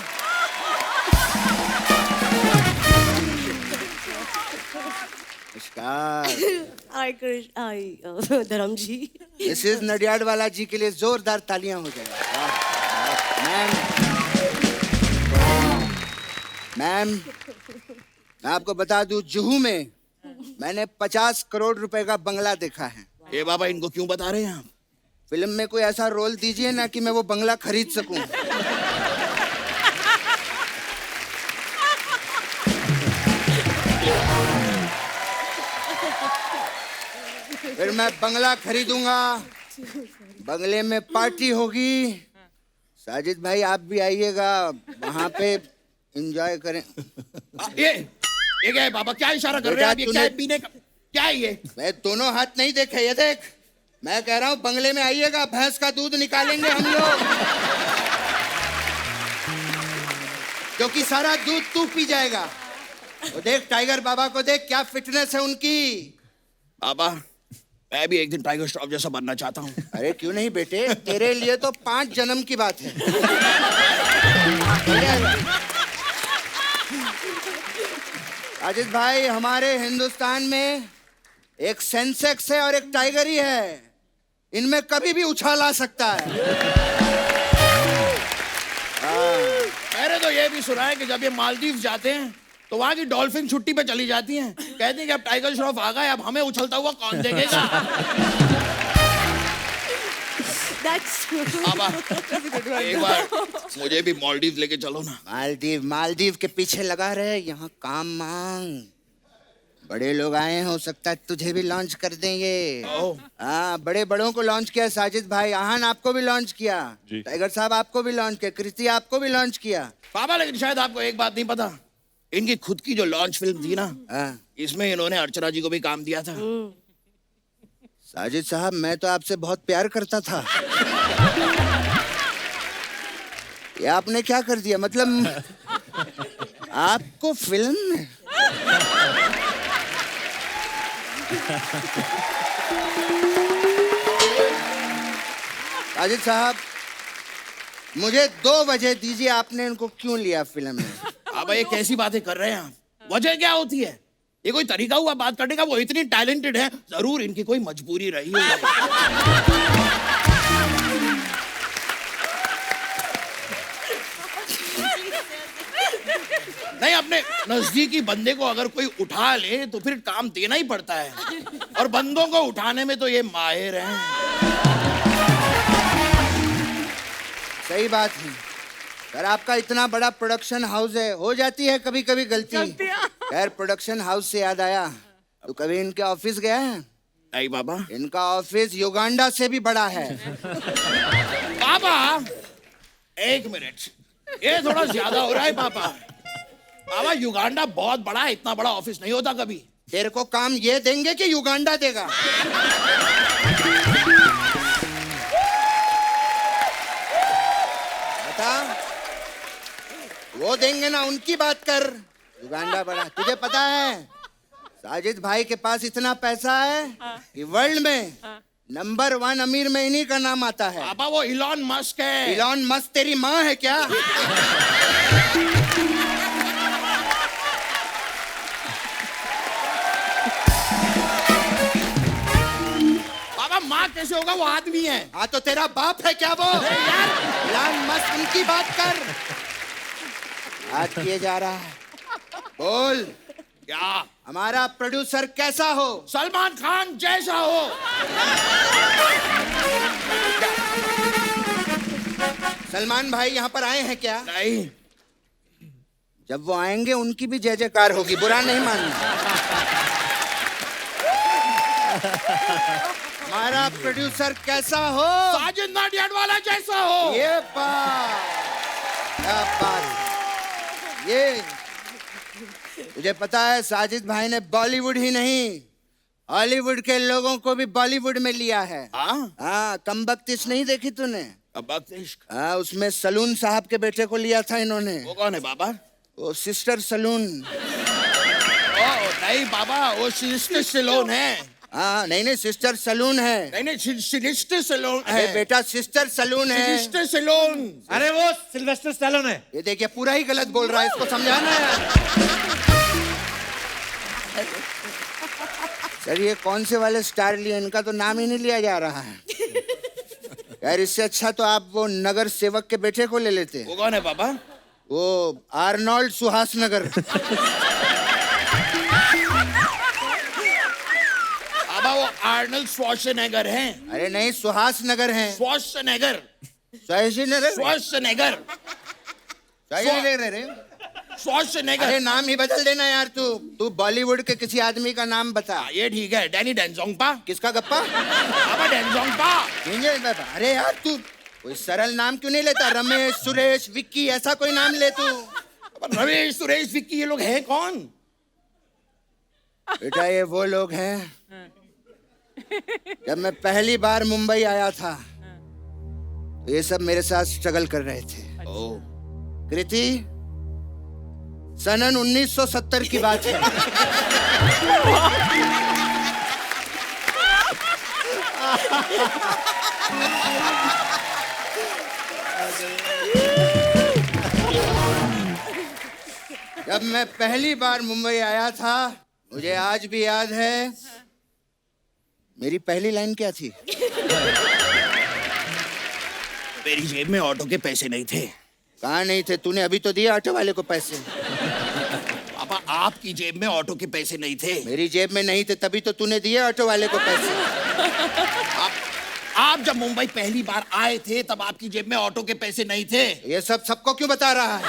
हाय कृष्ण, धर्म जी। दिस इज नडियाडवाला जी के लिए जोरदार तालियां हो जाए। मैम, मैम, मैं आपको बता दूं, जुहू में मैंने 50 करोड़ रुपए का बंगला देखा है। ये बाबा, इनको क्यों बता रहे हैं आप? फिल्म में कोई ऐसा रोल दीजिए ना कि मैं वो बंगला खरीद सकूं। फिर मैं बंगला खरीदूंगा, बंगले में पार्टी होगी। साजिद भाई आप भी आइएगा, वहां पे एंजॉय करें। ये क्या है बाबा? क्या इशारा कर रहे हैं आप? ये क्या है पीने का? क्या है ये? मैं दोनों हाथ नहीं देखे, ये देख। मैं कह रहा हूँ बंगले में आइएगा, भैंस का दूध निकालेंगे हम लोग, क्योंकि सारा दूध तू पी जाएगा। वो देख टाइगर बाबा को देख, क्या फिटनेस है उनकी। बाबा, मैं भी एक दिन टाइगर श्रॉफ जैसा बनना चाहता हूँ। अरे क्यों नहीं बेटे, तेरे लिए तो 5 जन्म की बात है। अजित भाई, हमारे हिंदुस्तान में एक सेंसेक्स है और एक टाइगर ही है, इनमें कभी भी उछाल आ सकता है। मैंने तो ये भी सुना है कि जब ये मालदीव जाते हैं तो वहां की डॉल्फिन छुट्टी पे चली जाती हैं, कहती हैं कि अब टाइगर श्रॉफ आ गए, अब हमें उछलता हुआ कौन देखेगा। That's true. अब एक बार मुझे भी मालदीव लेके चलो ना। मालदीव के पीछे लगा रहे, यहाँ काम मांग। बड़े लोग आए हैं, हो सकता है तुझे भी लॉन्च कर देंगे। हाँ, बड़े बड़ों को लॉन्च किया, साजिद भाई, आहान आपको भी लॉन्च किया, टाइगर साहब आपको भी लॉन्च किया, कृति आपको भी लॉन्च किया। पापा लेकिन शायद आपको एक बात नहीं पता, इनकी खुद की जो लॉन्च फिल्म थी ना, इसमें इन्होंने अर्चना जी को भी काम दिया था। साजिद साहब, मैं तो आपसे बहुत प्यार करता था। ये आपने क्या कर दिया? मतलब आपको फिल्म में साजिद साहब, मुझे 2 वजह दीजिए, आपने इनको क्यों लिया फिल्म में? अब ये कैसी बातें कर रहे हैं आप? वजह क्या होती है? ये कोई तरीका हुआ बात करने का? वो इतनी टैलेंटेड है, जरूर इनकी कोई मजबूरी रही है। नहीं, अपने नजदीकी बंदे को अगर कोई उठा ले तो फिर काम देना ही पड़ता है, और बंदों को उठाने में तो ये माहिर हैं। सही बात है। सर, आपका इतना बड़ा प्रोडक्शन हाउस है, हो जाती है कभी कभी गलती। यार, प्रोडक्शन हाउस से याद आया, तो कभी इनके ऑफिस गया है? नहीं बाबा। इनका ऑफिस युगांडा से भी बड़ा है। पापा, 1 मिनट, ये थोड़ा ज्यादा हो रहा है पापा। पापा, युगांडा बहुत बड़ा है, इतना बड़ा ऑफिस नहीं होता कभी। तेरे को काम ये देंगे कि युगांडा देगा? बता, वो देंगे ना, उनकी बात कर। युगांडा बड़ा, तुझे पता है साजिद भाई के पास इतना पैसा है कि वर्ल्ड में नंबर 1 अमीर में इन्हीं का नाम आता है। पापा, वो इलॉन मस्क है। इलॉन मस्क तेरी माँ है क्या? पापा, माँ कैसे होगा? वो आदमी है। हाँ, तो तेरा बाप है क्या वो? इलॉन मस्क, उनकी बात कर। बात किए जा रहा है, बोल। क्या? हमारा प्रोड्यूसर कैसा हो? सलमान खान जैसा हो। सलमान भाई यहाँ पर आए हैं क्या? नहीं। जब वो आएंगे उनकी भी जय जयकार होगी, बुरा नहीं मानना। हमारा प्रोड्यूसर कैसा हो? साजिद नाडियाडवाला जैसा हो। ये बात, क्या बात। ये मुझे पता है, साजिद भाई ने बॉलीवुड ही नहीं, हॉलीवुड के लोगों को भी बॉलीवुड में लिया है। हाँ, कमबख्तिश नहीं देखी तूने? हाँ, उसमें सलून साहब के बेटे को लिया था इन्होंने। वो कौन है बाबा? वो सिस्टर सलून। नहीं बाबा, वो सिस्टर सलून है। हाँ, नहीं, सिस्टर सलून है। नहीं, सिस्टर सलून है। बेटा, सिस्टर सलून है। Sister saloon. अरे वो सिल्वेस्टर स्टैलोन है। ये देखिए, पूरा ही गलत बोल रहा है, इसको समझाना है। सर, ये कौन से वाले स्टार लिए? इनका तो नाम ही नहीं लिया जा रहा है। यार, इससे अच्छा तो आप वो नगर सेवक के बेटे को ले लेते। वो कौन है पापा? वो आर्नोल्ड सुहास नगर। पापा, वो आर्नल्ड श्वार्ज़नेगर हैं। अरे नहीं, सुहास नगर हैं। श्वार्ज़नेगर। श्वार्ज़नेगर। श्वार्ज़नेगर। श्वार्ज़नेगर। अरे नाम ही बदल देना यार। तू बॉलीवुड के किसी आदमी का नाम बता। ये ठीक है, डैनी डेंजोंगपा। किसका गप्पा? पापा, डेंजोंगपा। अरे यार, तू कोई सरल नाम क्यों नहीं लेता? रमेश, सुरेश, विक्की, ऐसा कोई नाम ले तू। रमेश, सुरेश, विक्की, ये लोग हैं कौन? बेटा, ये वो लोग हैं, जब मैं पहली बार मुंबई आया था तो ये सब मेरे साथ स्ट्रगल कर रहे थे। कृति, सनन 1970 की बात है। जब मैं पहली बार मुंबई आया था, मुझे आज भी याद है, मेरी पहली लाइन क्या थी? मेरी जेब में ऑटो के पैसे नहीं थे। कहाँ नहीं थे? तूने अभी तो दिए ऑटो वाले को पैसे। पापा आपकी जेब में ऑटो के पैसे नहीं थे। मेरी जेब में नहीं थे तभी तो तूने दिए ऑटो वाले को पैसे। आप जब मुंबई पहली बार आए थे तब आपकी जेब में ऑटो के पैसे नहीं थे। ये सब सबको क्यों बता रहा है?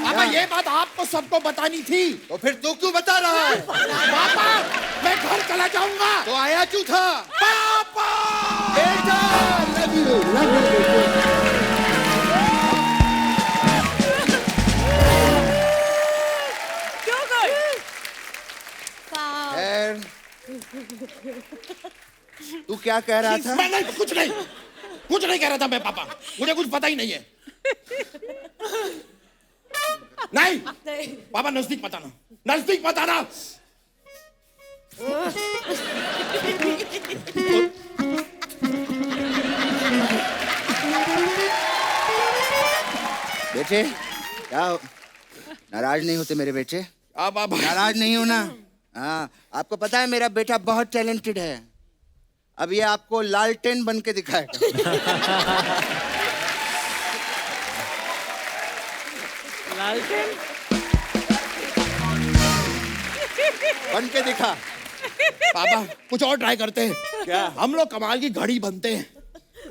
पापा ये बात आपको सबको बतानी थी। तो फिर तू क्यों बता रहा है? पापा मैं घर चला जाऊंगा। तो आया क्यों था? पापा बेटा लव यू बेटा। क्यों गए? खैर, तू क्या कह रहा था? मैं नहीं कुछ नहीं कह रहा था मैं। पापा मुझे कुछ पता ही नहीं है। नहीं पापा नजदीक मत आना, नजदीक मत आना। बेटे क्या नाराज नहीं होते मेरे बेटे? पापा नाराज नहीं हो ना? हाँ, आपको पता है मेरा बेटा बहुत टैलेंटेड है। अब ये आपको लालटेन बन के दिखाएगा। लालटेन? बन के दिखा। पापा कुछ और ट्राई करते हैं क्या? हम लोग कमाल की घड़ी बनते हैं।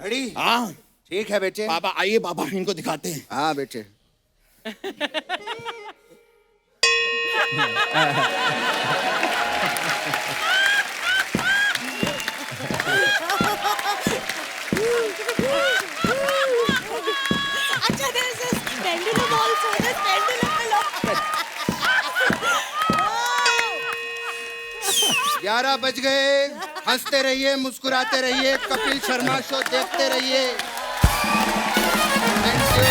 घड़ी? हाँ ठीक है बेटे। पापा आइए पापा इनको दिखाते हैं। हाँ बेटे। अच्छा, there's this pendulum also. This pendulum below. 11 बज गए। हंसते रहिए, मुस्कुराते रहिए, कपिल शर्मा शो देखते रहिए। Thank you.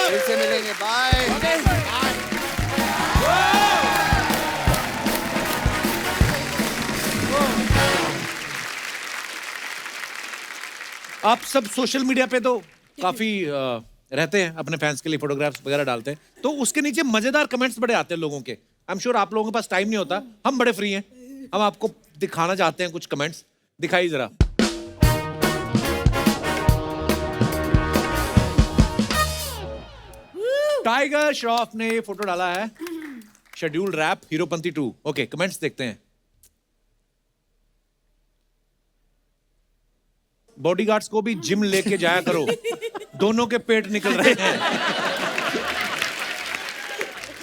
फिर से मिलेंगे। बाय। आप सब सोशल मीडिया पे तो काफी रहते हैं, अपने फैंस के लिए फोटोग्राफ्स वगैरह डालते हैं, तो उसके नीचे मजेदार कमेंट्स बड़े आते हैं लोगों के। आई एम श्योर आप लोगों के पास टाइम नहीं होता, हम बड़े फ्री हैं, हम आपको दिखाना चाहते हैं कुछ कमेंट्स। दिखाइए जरा। टाइगर श्रॉफ ने फोटो डाला है, schedule wrap Heropanti 2। Okay, comments देखते हैं। बॉडीगार्ड्स को भी जिम लेके जाया करो, दोनों के पेट निकल रहे हैं।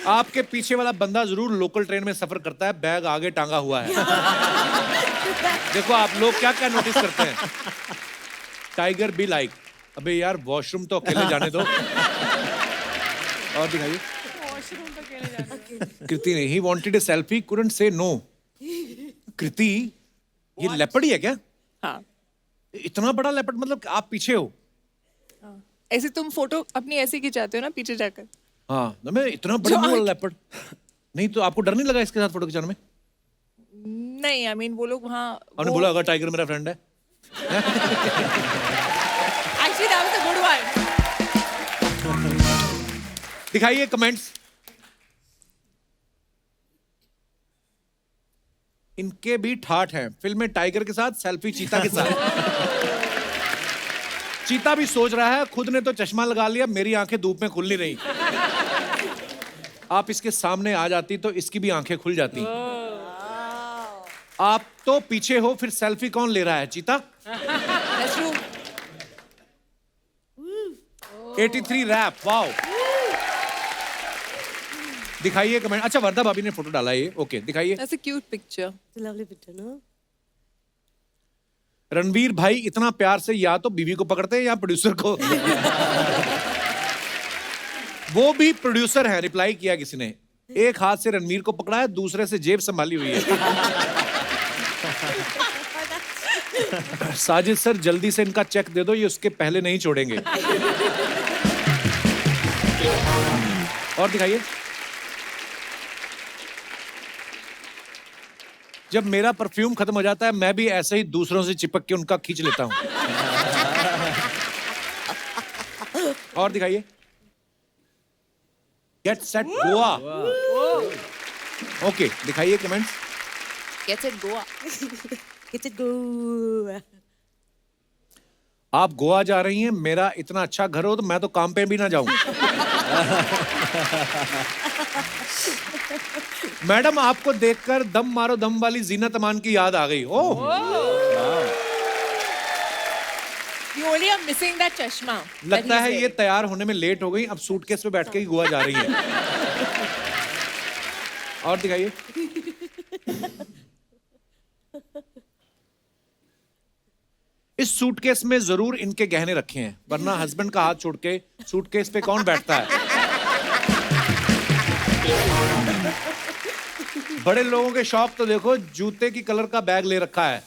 आपके पीछे वाला बंदा जरूर लोकल ट्रेन में सफर करता है, बैग आगे टांगा हुआ है। देखो आप लोग क्या क्या नोटिस करते हैं। टाइगर बी लाइक, अबे यार वॉशरूम तो अकेले जाने दो। और दिखाइए। कृति ने, he wanted a selfie, couldn't से नो। कृति, ये लेपर्ड ही है क्या? हाँ। इतना बड़ा लेपर्ड, मतलब आप पीछे हो? ऐसे तुम फोटो अपनी ऐसे खिंचाते हो ना पीछे जाकर। हाँ, तो मैं इतना बड़ा वाला लेपर्ड नहीं, तो आपको डर नहीं लगा इसके साथ फोटो खिंचाने में? नहीं, आई मीन वो लोग वहाँ आपने बोला अगर टाइगर मेरा फ्रेंड है। Actually that was a good one. दिखाइए कमेंट्स। इनके भी ठाठ हैं, फिल्म में टाइगर के साथ, सेल्फी चीता के साथ। चीता भी सोच रहा है, खुद ने तो चश्मा लगा लिया, मेरी आंखें धूप में खुल नहीं रही। आप इसके सामने आ जाती तो इसकी भी आंखें खुल जाती। आप तो पीछे हो, फिर सेल्फी कौन ले रहा है? चीता। That's true. 83 wrap, wow. दिखाइए कमेंट। अच्छा, वर्धा भाभी ने फोटो डाला ये। ओके, दिखाइए। That's a cute picture. It's a lovely picture, no? Ranveer भाई इतना प्यार से या तो बीवी को पकड़ते हैं या प्रोड्यूसर को। वो भी प्रोड्यूसर है, रिप्लाई किया किसी ने। एक हाथ से रणवीर को पकड़ा है, दूसरे से जेब संभाली हुई है। साजिद सर जल्दी से इनका चेक दे दो, ये उसके पहले नहीं छोड़ेंगे। और दिखाइए। जब मेरा परफ्यूम खत्म हो जाता है, मैं भी ऐसे ही दूसरों से चिपक के उनका खींच लेता हूं। और दिखाइए। Get set Goa. ओके, दिखाइए comments. Get it Goa. Get it go. आप गोवा जा रही हैं, मेरा इतना अच्छा घर हो तो मैं तो काम पे भी ना जाऊं। मैडम, आपको देखकर दम मारो दम वाली जीनत अमान की याद आ गई। ओह, You only are missing that chashma. लगता है ये तैयार होने में लेट हो गई, अब सूटकेस पे बैठ के ही गोवा जा रही हैं। और दिखाइए। इस सूटकेस में जरूर इनके गहने रखे हैं, वरना हस्बैंड का हाथ छोड़ के सूटकेस पे कौन बैठता है। बड़े लोगों के शौक तो देखो, जूते की कलर का बैग ले रखा है।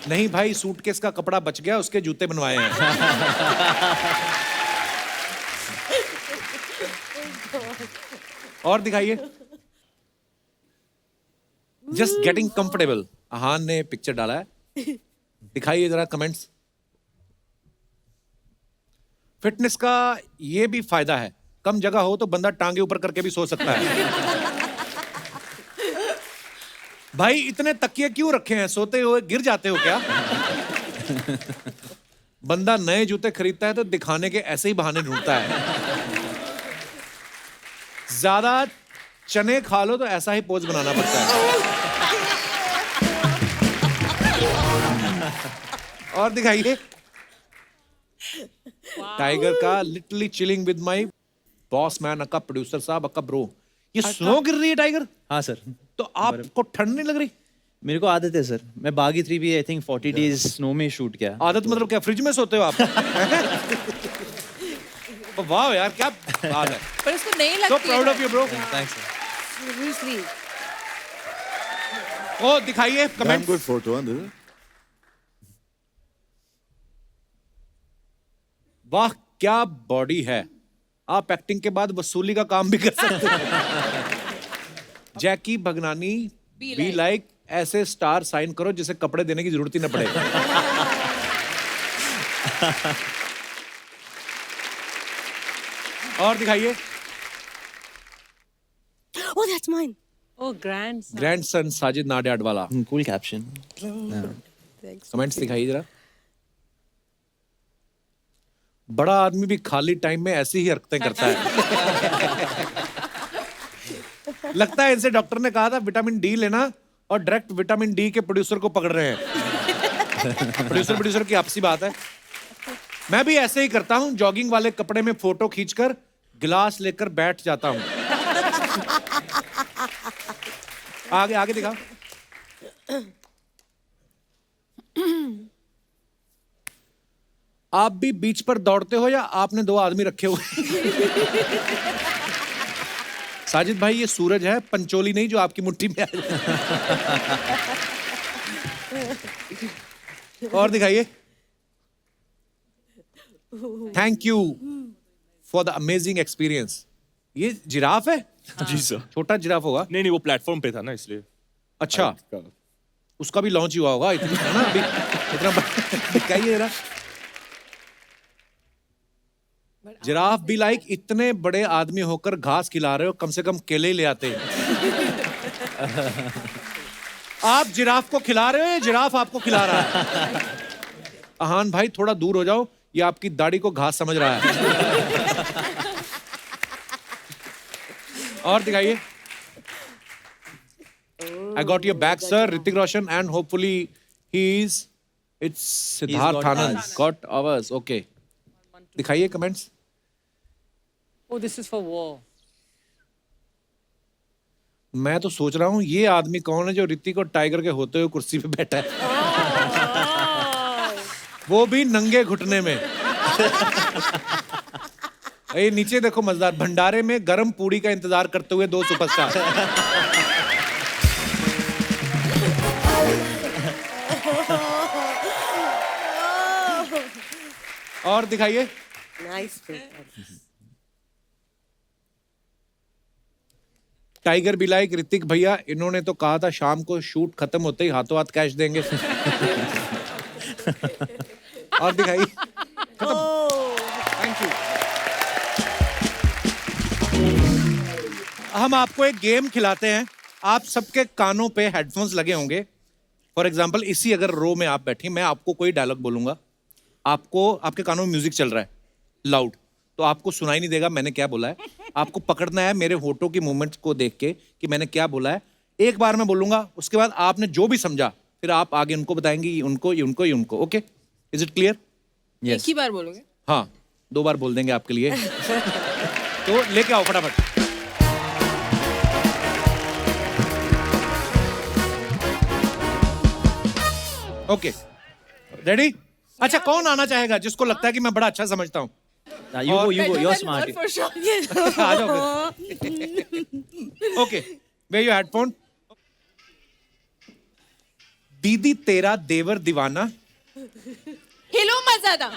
नहीं भाई, सूटकेस का कपड़ा बच गया, उसके जूते बनवाए हैं। और दिखाइए। जस्ट गेटिंग कंफर्टेबल, अहान ने पिक्चर डाला है। दिखाइए जरा कमेंट्स। फिटनेस का ये भी फायदा है, कम जगह हो तो बंदा टांगे ऊपर करके भी सो सकता है। भाई, इतने तकिए क्यों रखे हैं? सोते हुए गिर जाते हो क्या? बंदा नए जूते खरीदता है तो दिखाने के ऐसे ही बहाने ढूंढता है। ज्यादा चने खा लो तो ऐसा ही पोज बनाना पड़ता है। और दिखाइए। टाइगर का literally chilling with my boss man, अक्का प्रोड्यूसर साहब, अक्का ब्रो। ये स्नो गिर रही है टाइगर? हाँ सर। तो आपको ठंड नहीं लग रही? मेरे को आदत है सर, मैं बागी 3 भी आई थिंक 40 डेज स्नो में शूट किया। आदत मतलब क्या, फ्रिज में सोते हो आप? वाह यार, क्या बात है। पर इसको नहीं लगती। So proud of you, bro. Thanks sir. Seriously. ओ, दिखाइए Damn comment. good photo, huh? This is- वाह, क्या बॉडी है। आप एक्टिंग के बाद वसूली का काम भी कर सकते हैं। जैकी भगनानी, बी लाइक, ऐसे स्टार साइन करो जिसे कपड़े देने की जरूरत ही न पड़े। और दिखाइए। Oh, that's mine. Oh, grandson. Grandson Sajid Nadiad वाला। Cool caption. कमेंट्स दिखाइए जरा। बड़ा आदमी भी खाली टाइम में ऐसी ही हरकतें करता है। लगता है इनसे डॉक्टर ने कहा था विटामिन डी लेना, और डायरेक्ट विटामिन डी के प्रोड्यूसर को पकड़ रहे हैं। प्रोड्यूसर की आपसी बात है। मैं भी ऐसे ही करता हूं, जॉगिंग वाले कपड़े में फोटो खींचकर गिलास लेकर बैठ जाता हूं। आगे आगे दिखाओ। आप भी बीच पर दौड़ते हो या आपने 2 आदमी रखे हुए? साजिद भाई, ये सूरज है, पंचोली नहीं जो आपकी मुट्ठी में आ जाए। और दिखाइए। Thank you for the amazing experience. ये जिराफ है? जी सर। छोटा जिराफ होगा। नहीं नहीं, वो प्लेटफॉर्म पे था ना, इसलिए। अच्छा, उसका भी लॉन्च हुआ होगा, इतना है ना अभी, इतना दिखाइए जरा। जिराफ भी लाइक, इतने बड़े आदमी होकर घास खिला रहे हो, कम से कम केले ही ले आते। आप जिराफ को खिला रहे हो या जिराफ आपको खिला रहा है? अहान भाई, थोड़ा दूर हो जाओ, ये आपकी दाढ़ी को घास समझ रहा है। और दिखाइए। I got your back, sir. Hrithik Roshan, and hopefully it's Siddharth got Anand. us. Got ours. Okay. दिखाइए comments. Oh, this is for war. मैं तो सोच रहा हूँ ये आदमी कौन है जो ऋतिक और टाइगर के होते हुए कुर्सी पे बैठा है। वो भी नंगे घुटने में। ये नीचे देखो मजेदार, भंडारे में गरम पूड़ी का इंतजार करते हुए 2 सुपरस्टार। और दिखाइए। Nice. टाइगर भी लाइक, ऋतिक भैया, इन्होंने तो कहा था शाम को शूट खत्म होते ही हाथों हाथ कैश देंगे। और दिखाइए। Thank you. हम आपको एक गेम खिलाते हैं। आप सबके कानों पे हेडफोन्स लगे होंगे। फॉर एग्जाम्पल इसी अगर रो में आप बैठी, मैं आपको कोई डायलॉग बोलूंगा, आपको आपके कानों में म्यूजिक चल रहा है लाउड, तो आपको सुनाई नहीं देगा मैंने क्या बोला है। आपको पकड़ना है मेरे होठों की मूवमेंट को देख के कि मैंने क्या बोला है। एक बार मैं बोलूंगा, उसके बाद आपने जो भी समझा फिर आप आगे उनको बताएंगे, ये उनको, ये उनको, ये उनको। Okay, is it clear? एक ही बार बोलोगे? हाँ, 2 बार बोल देंगे आपके लिए। तो लेके आओ फटाफट। Okay, ready? अच्छा, कौन आना चाहेगा जिसको लगता है कि मैं बड़ा अच्छा समझता हूँ? You go, you're smart. For sure. आ जाओ फिर। Okay, way your headphone. दीदी तेरा देवर दीवाना, हिलो मत ज्यादा।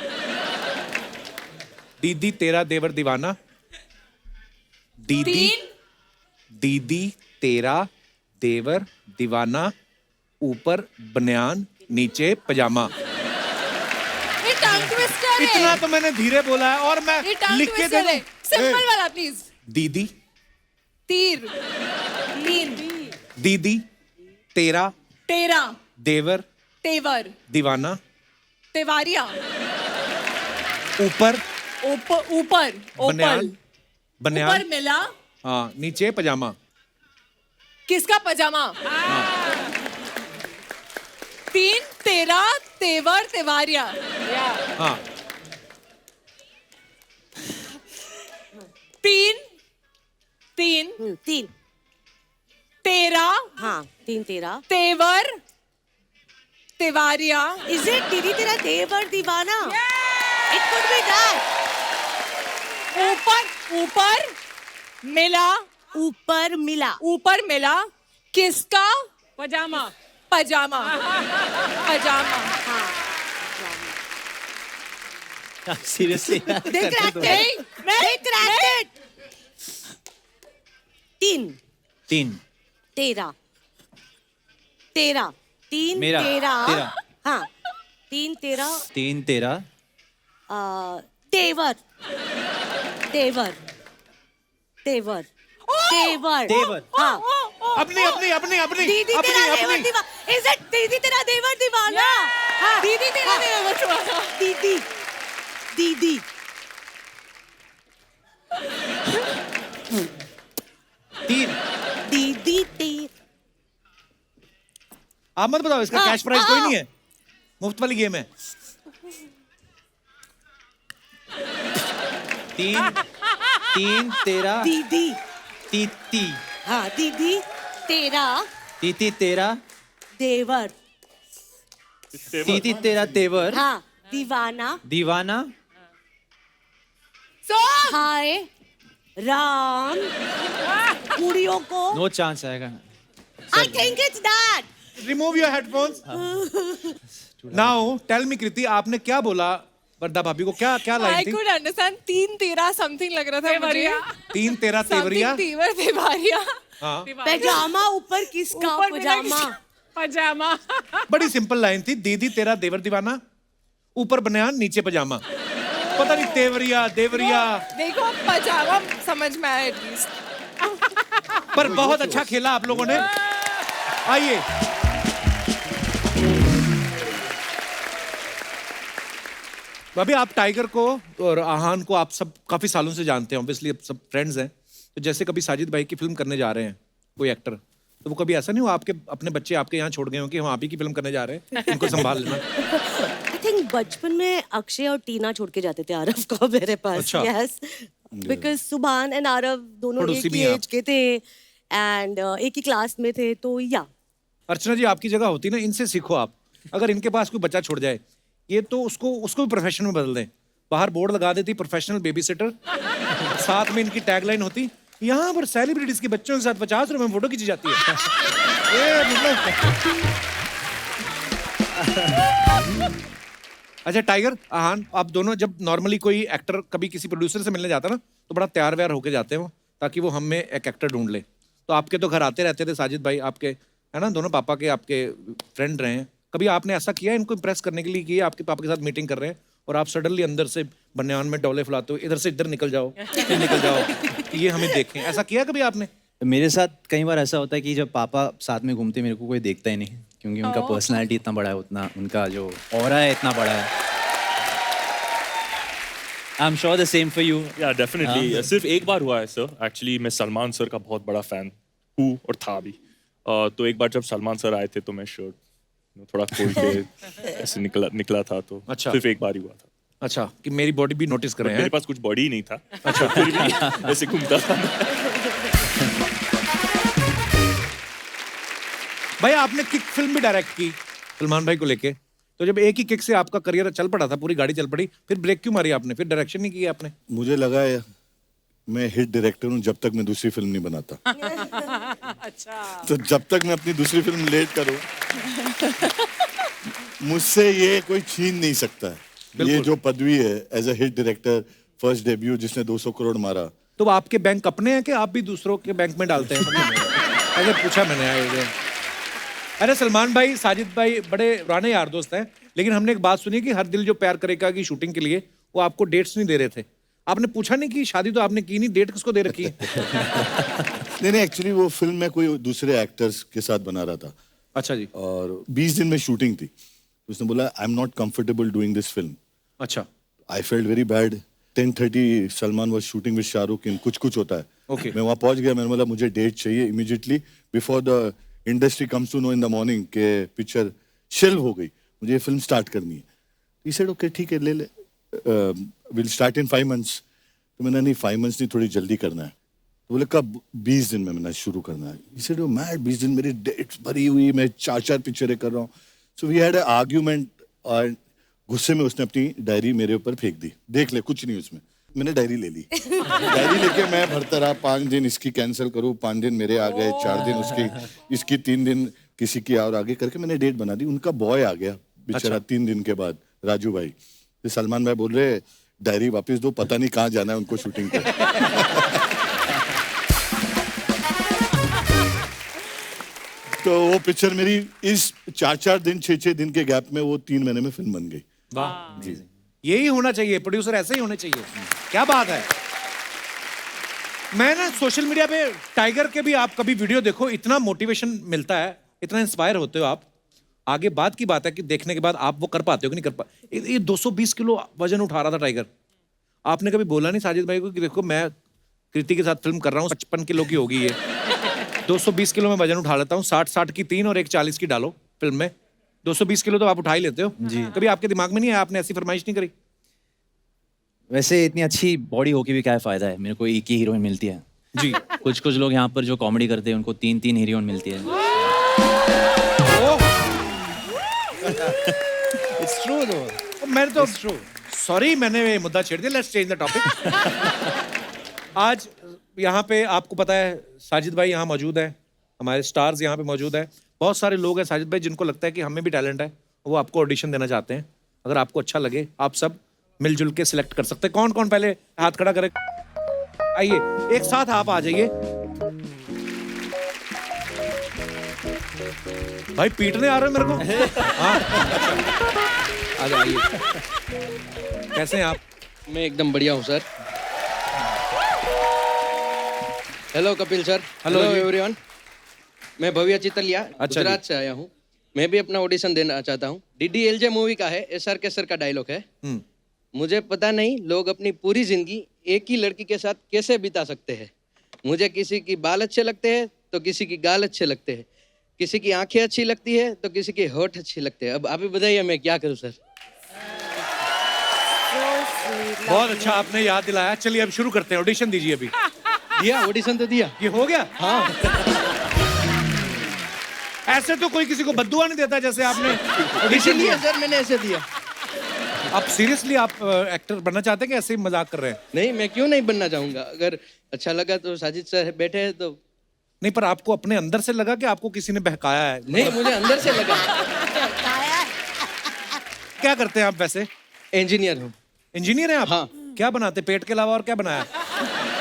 दीदी तेरा देवर दीवाना, दीदी 3 दीदी तेरा देवर दीवाना, ऊपर बनियान नीचे पजामा। ये टंग ट्विस्टर है। इतना तो मैंने धीरे बोला है और मैं ये टंग लिख के दे ट्विस्टर है। दूं। सिंपल वाला प्लीज। दीदी तीर 3 दीदी तेरा तेरा देवर तेवर दीवाना, तेवारिया ऊपर ऊपर ऊपर बनियान ऊपर बनियान मिला हाँ, नीचे पजामा। किसका पजामा? 3 तेरा तेवर तेवारिया। हाँ, 3 3 तेरा हाँ 3 तेरा। तेवर तेवारिया। इज इट दीदी तेरा देवर दीवाना? It could be that. ऊपर ऊपर मिला ऊपर मिला किसका? पजामा। पजामा पजामा। Seriously? They cracked it. They cracked it. 3 तेरा 3 मेरा, तेरा तेरा। हाँ 3 तेरा 3 तेरा तेवर तेवर तेवर तेवर तेवर। हाँ अपनी अपनी अपनी अपनी दीदी अपनी तेरा देवर अपनी दीवाना। इज इट दीदी तेरा देवर दीवाना? हाँ दीदी तेरा देवर दीवाना। दीदी दीदी तीन। दीदी तेरी आप मत बताओ, इसका कैश प्राइस कोई नहीं है, मुफ्त वाली गेम है। 3 तेरा दीदी तीती हाँ दीदी तेरा तीती तेरा देवर तीती तेरा तेवर हाँ दीवाना दीवाना। हाय राम कुड़ियों को। नो चांस आएगा। I think it's that. Remove your headphones. Now tell me Kriti, आपने क्या बोला वर्दा भाभी को? क्या क्या आई लाइन थी? कुड अंडरस्टैंड 3 तेरा समथिंग लग रहा था मुझे। 3 तेरा तेवरिया। Something तेवर तेवारिया। हाँ, पैजामा ऊपर किसका ऊपर मिला पजामा? पजामा। बड़ी सिंपल लाइन थी। दीदी तेरा देवर दीवाना, ऊपर बनियान नीचे पजामा। पता नहीं तेवरिया देवरिया, देखो पजामा समझ में आया एटलीस्ट। पर बहुत अच्छा खेला आप लोगों ने। आइए भाभी, आप टाइगर को और आहान को आप सब काफी सालों से जानते हैं, ऑब्वियसली अब सब फ्रेंड्स हैं। तो जैसे कभी साजिद भाई की फिल्म करने जा रहे हैं कोई एक्टर, तो वो कभी ऐसा नहीं हुआ आपके अपने बच्चे आपके यहाँ छोड़ गए हो कि हम आप ही की फिल्म करने जा रहे हैं, इनको संभाल लेना? आई थिंक बचपन में अक्षय और टीना छोड़ के जाते थे आरव को मेरे पास। अच्छा। यस, बिकॉज सुभान एंड आरव दोनों पड़ोसी एक भी ही हैं एज के थे एंड एक ही क्लास में थे, तो या अर्चना जी आपकी जगह होती ना, इनसे सीखो आप। अगर इनके पास कोई बच्चा छोड़ जाए, ये तो उसको भी प्रोफेशन में बदल दें। बाहर बोर्ड लगा देती प्रोफेशनल बेबी सिटर, साथ में इनकी टैगलाइन होती, यहाँ पर सेलिब्रिटीज के बच्चों के साथ 50 रुपए में फोटो खींची जाती है। ये मतलब अच्छा टाइगर आहान, आप दोनों जब नॉर्मली कोई एक्टर कभी किसी प्रोड्यूसर से मिलने जाता ना, तो बड़ा तैयार व्यार होके जाते हो ताकि वो हम में एक एक्टर ढूंढ ले। तो आपके तो घर आते रहते थे साजिद भाई, आपके है ना, दोनों पापा के आपके फ्रेंड रहे हैं। कभी आपने ऐसा किया इनको इम्प्रेस करने के लिए कि आपके पापा के साथ मीटिंग कर रहे हैं और आप सडनली अंदर से बनियान में डोले फुलाते हो, इधर से इधर निकल जाओ, फिर निकल जाओ कि ये हमें देखें, ऐसा किया कभी आपने? मेरे साथ कई बार ऐसा होता है कि जब पापा साथ में घूमते मेरे को कोई देखता ही नहीं, क्योंकि उनका पर्सनालिटी इतना बड़ा है, उतना उनका जो ऑरा है इतना बड़ा है। I am sure the same for you. या डेफिनेटली सिर्फ एक बार हुआ है सर। एक्चुअली मैं सलमान सर का बहुत बड़ा फैन हूँ और था भी। तो एक बार जब सलमान सर आए थे तो मैं शर्ट थोड़ा खोल के ऐसे निकला था, तो अच्छा। सिर्फ एक बार ही हुआ था। अच्छा, कि मेरी बॉडी भी नोटिस करें। मेरे पास कुछ बॉडी ही नहीं था। अच्छा, फिर भी ऐसे घूमता था। भाई आपने किक फिल्म भी डायरेक्ट की सलमान भाई को लेके, तो जब एक ही किक से आपका करियर चल पड़ा था, पूरी गाड़ी चल पड़ी, फिर ब्रेक क्यों मारी आपने, फिर डायरेक्शन नहीं किया आपने? मुझे लगा है मैं हिट डायरेक्टर हूँ जब तक मैं दूसरी फिल्म नहीं बनाता। अच्छा। तो जब तक मैं अपनी दूसरी फिल्म लेट करूँ, मुझसे ये कोई छीन नहीं सकता है। ये जो पदवी है as a hit director, first debut जिसने 200 करोड़ मारा। तो आपके बैंक अपने हैं कि आप भी दूसरों के बैंक में डालते हैं? ऐसे पूछा मैंने आए। अरे सलमान भाई, साजिद भाई बड़े पुराने यार दोस्त हैं, लेकिन हमने एक बात सुनी कि हर दिल जो प्यार करेगा की शूटिंग के लिए वो आपको डेट्स नहीं दे रहे थे। आपने पूछा नहीं कि शादी तो आपने की नहीं, डेट किसको दे रखी है? नहीं, एक्चुअली वो फिल्म में कोई दूसरे एक्टर्स के साथ बना रहा था। अच्छा जी। और 20 दिन में शूटिंग थी। उसने बोला I am not comfortable doing this film. अच्छा। I felt very bad. 10:30 Salman was shooting with Shahrukh in कुछ होता है। Okay. मैं वहाँ पहुंच गया, मैंने बोला मुझे डेट चाहिए immediately before the industry comes to know in the morning के पिक्चर शेल्व हो गई, मुझे ये फिल्म स्टार्ट करनी है। ही सेड ओके ठीक है ले ले, विल स्टार्ट इन 5 months। तो मैंने नहीं 5 months नहीं, थोड़ी जल्दी करना है। तो बोले कब? 20 दिन में मैंने शुरू करना है। ही सेड मैड 20 दिन मेरी डेट्स भरी हुई, मैं 4 पिक्चरें कर रहा हूँ। So we had a argument और गुस्से में उसने अपनी डायरी मेरे ऊपर फेंक दी। देख ले कुछ नहीं उसमें। मैंने डायरी ले ली। डायरी लेके मैं भरता रहा, 5 दिन इसकी कैंसिल करूँ, 5 दिन मेरे आ गए, 4 दिन उसकी, इसकी 3 दिन किसी की और आगे करके मैंने डेट बना दी। उनका बॉय आ गया बेचारा 3 दिन के बाद, राजू भाई। तो सलमान भाई बोल रहे डायरी वापस दो, पता नहीं कहाँ जाना है उनको शूटिंग पे। तो वो पिक्चर मेरी इस 4 दिन 6 दिन के गैप में वो 3 महीने में फिल्म बन गई। वाह जी, यही होना चाहिए, प्रोड्यूसर ऐसे ही होने चाहिए। क्या बात है। मैं ना सोशल मीडिया पे टाइगर के भी आप कभी वीडियो देखो, इतना मोटिवेशन मिलता है, इतना इंस्पायर होते हो आप। आगे बात की बात है कि देखने के बाद आप वो कर पाते हो कि नहीं कर पाते। ये 220 किलो वजन उठा रहा था टाइगर। आपने कभी बोला नहीं साजिद भाई को कि देखो मैं कृति के साथ फिल्म कर रहा हूँ, 55 किलो की होगी ये, 220 किलो में वजन उठा लेता हूँ, 60 की 3 और एक 40 की डालो फिल्म में, 220 किलो तो आप उठा ही लेते हो जी। कभी आपके दिमाग में नहीं आया, आपने ऐसी फरमाइश नहीं करी? वैसे इतनी अच्छी बॉडी होके भी क्या फायदा है, मेरे को एक ही हीरोइन मिलती है जी। कुछ लोग यहाँ पर जो कॉमेडी करते हैं उनको 3 हीरोइन मिलती है। It's true though। मैं तो सॉरी मैंने ये मुद्दा छेड़ दिया, लेट्स चेंज द टॉपिक। आज यहाँ पे आपको पता है साजिद भाई यहाँ मौजूद है, हमारे स्टार्स यहाँ पे मौजूद है, बहुत सारे लोग हैं साजिद भाई जिनको लगता है कि हमें भी टैलेंट है, वो आपको ऑडिशन देना चाहते हैं। अगर आपको अच्छा लगे आप सब मिलजुल के सिलेक्ट कर सकते हैं। कौन कौन पहले हाथ खड़ा करे? आइए एक साथ आप आ जाइए। भाई पीटने आ रहे हो मेरे को? हाँ आ जाइए। कैसे हैं आप? मैं एकदम बढ़िया हूँ sir. Hello Kapil sir. Hello everyone. मैं भव्य चितलिया अच्छा गुजरात से आया हूँ। मैं भी अपना ऑडिशन देना चाहता हूँ। DDLJ मूवी का है, SRK सर का डायलॉग है। मुझे पता नहीं लोग अपनी पूरी जिंदगी एक ही लड़की के साथ कैसे बिता सकते हैं। मुझे किसी की बाल अच्छे लगते हैं तो किसी की गाल अच्छे लगते हैं, किसी की आंखें अच्छी लगती है तो किसी के होठ अच्छे लगते हैं। अब आप ही बताइए मैं क्या करूं सर। बहुत अच्छा आपने याद दिलाया। चलिए अब शुरू करते हैं, ऑडिशन दीजिए। अभी दिया ऑडिशन तो दिया। ये हो गया? हाँ। ऐसे तो कोई किसी को बद्दुआ नहीं देता जैसे आपने ऑडिशन इसीलिए दिया। सर मैंने ऐसे दिया। आप सीरियसली आप एक्टर बनना चाहते हैं कि ऐसे ही मजाक कर रहे हैं? नहीं, मैं क्यों नहीं बनना चाहूंगा। अगर अच्छा लगा तो साजिद सर बैठे हैं तो। नहीं, पर आपको अपने अंदर से लगा कि आपको किसी ने बहकाया है? नहीं, मुझे अंदर से लगा। क्या करते हैं आप वैसे? इंजीनियर हूँ। इंजीनियर हैं आप? हाँ। क्या बनाते, पेट के अलावा और क्या बनाया?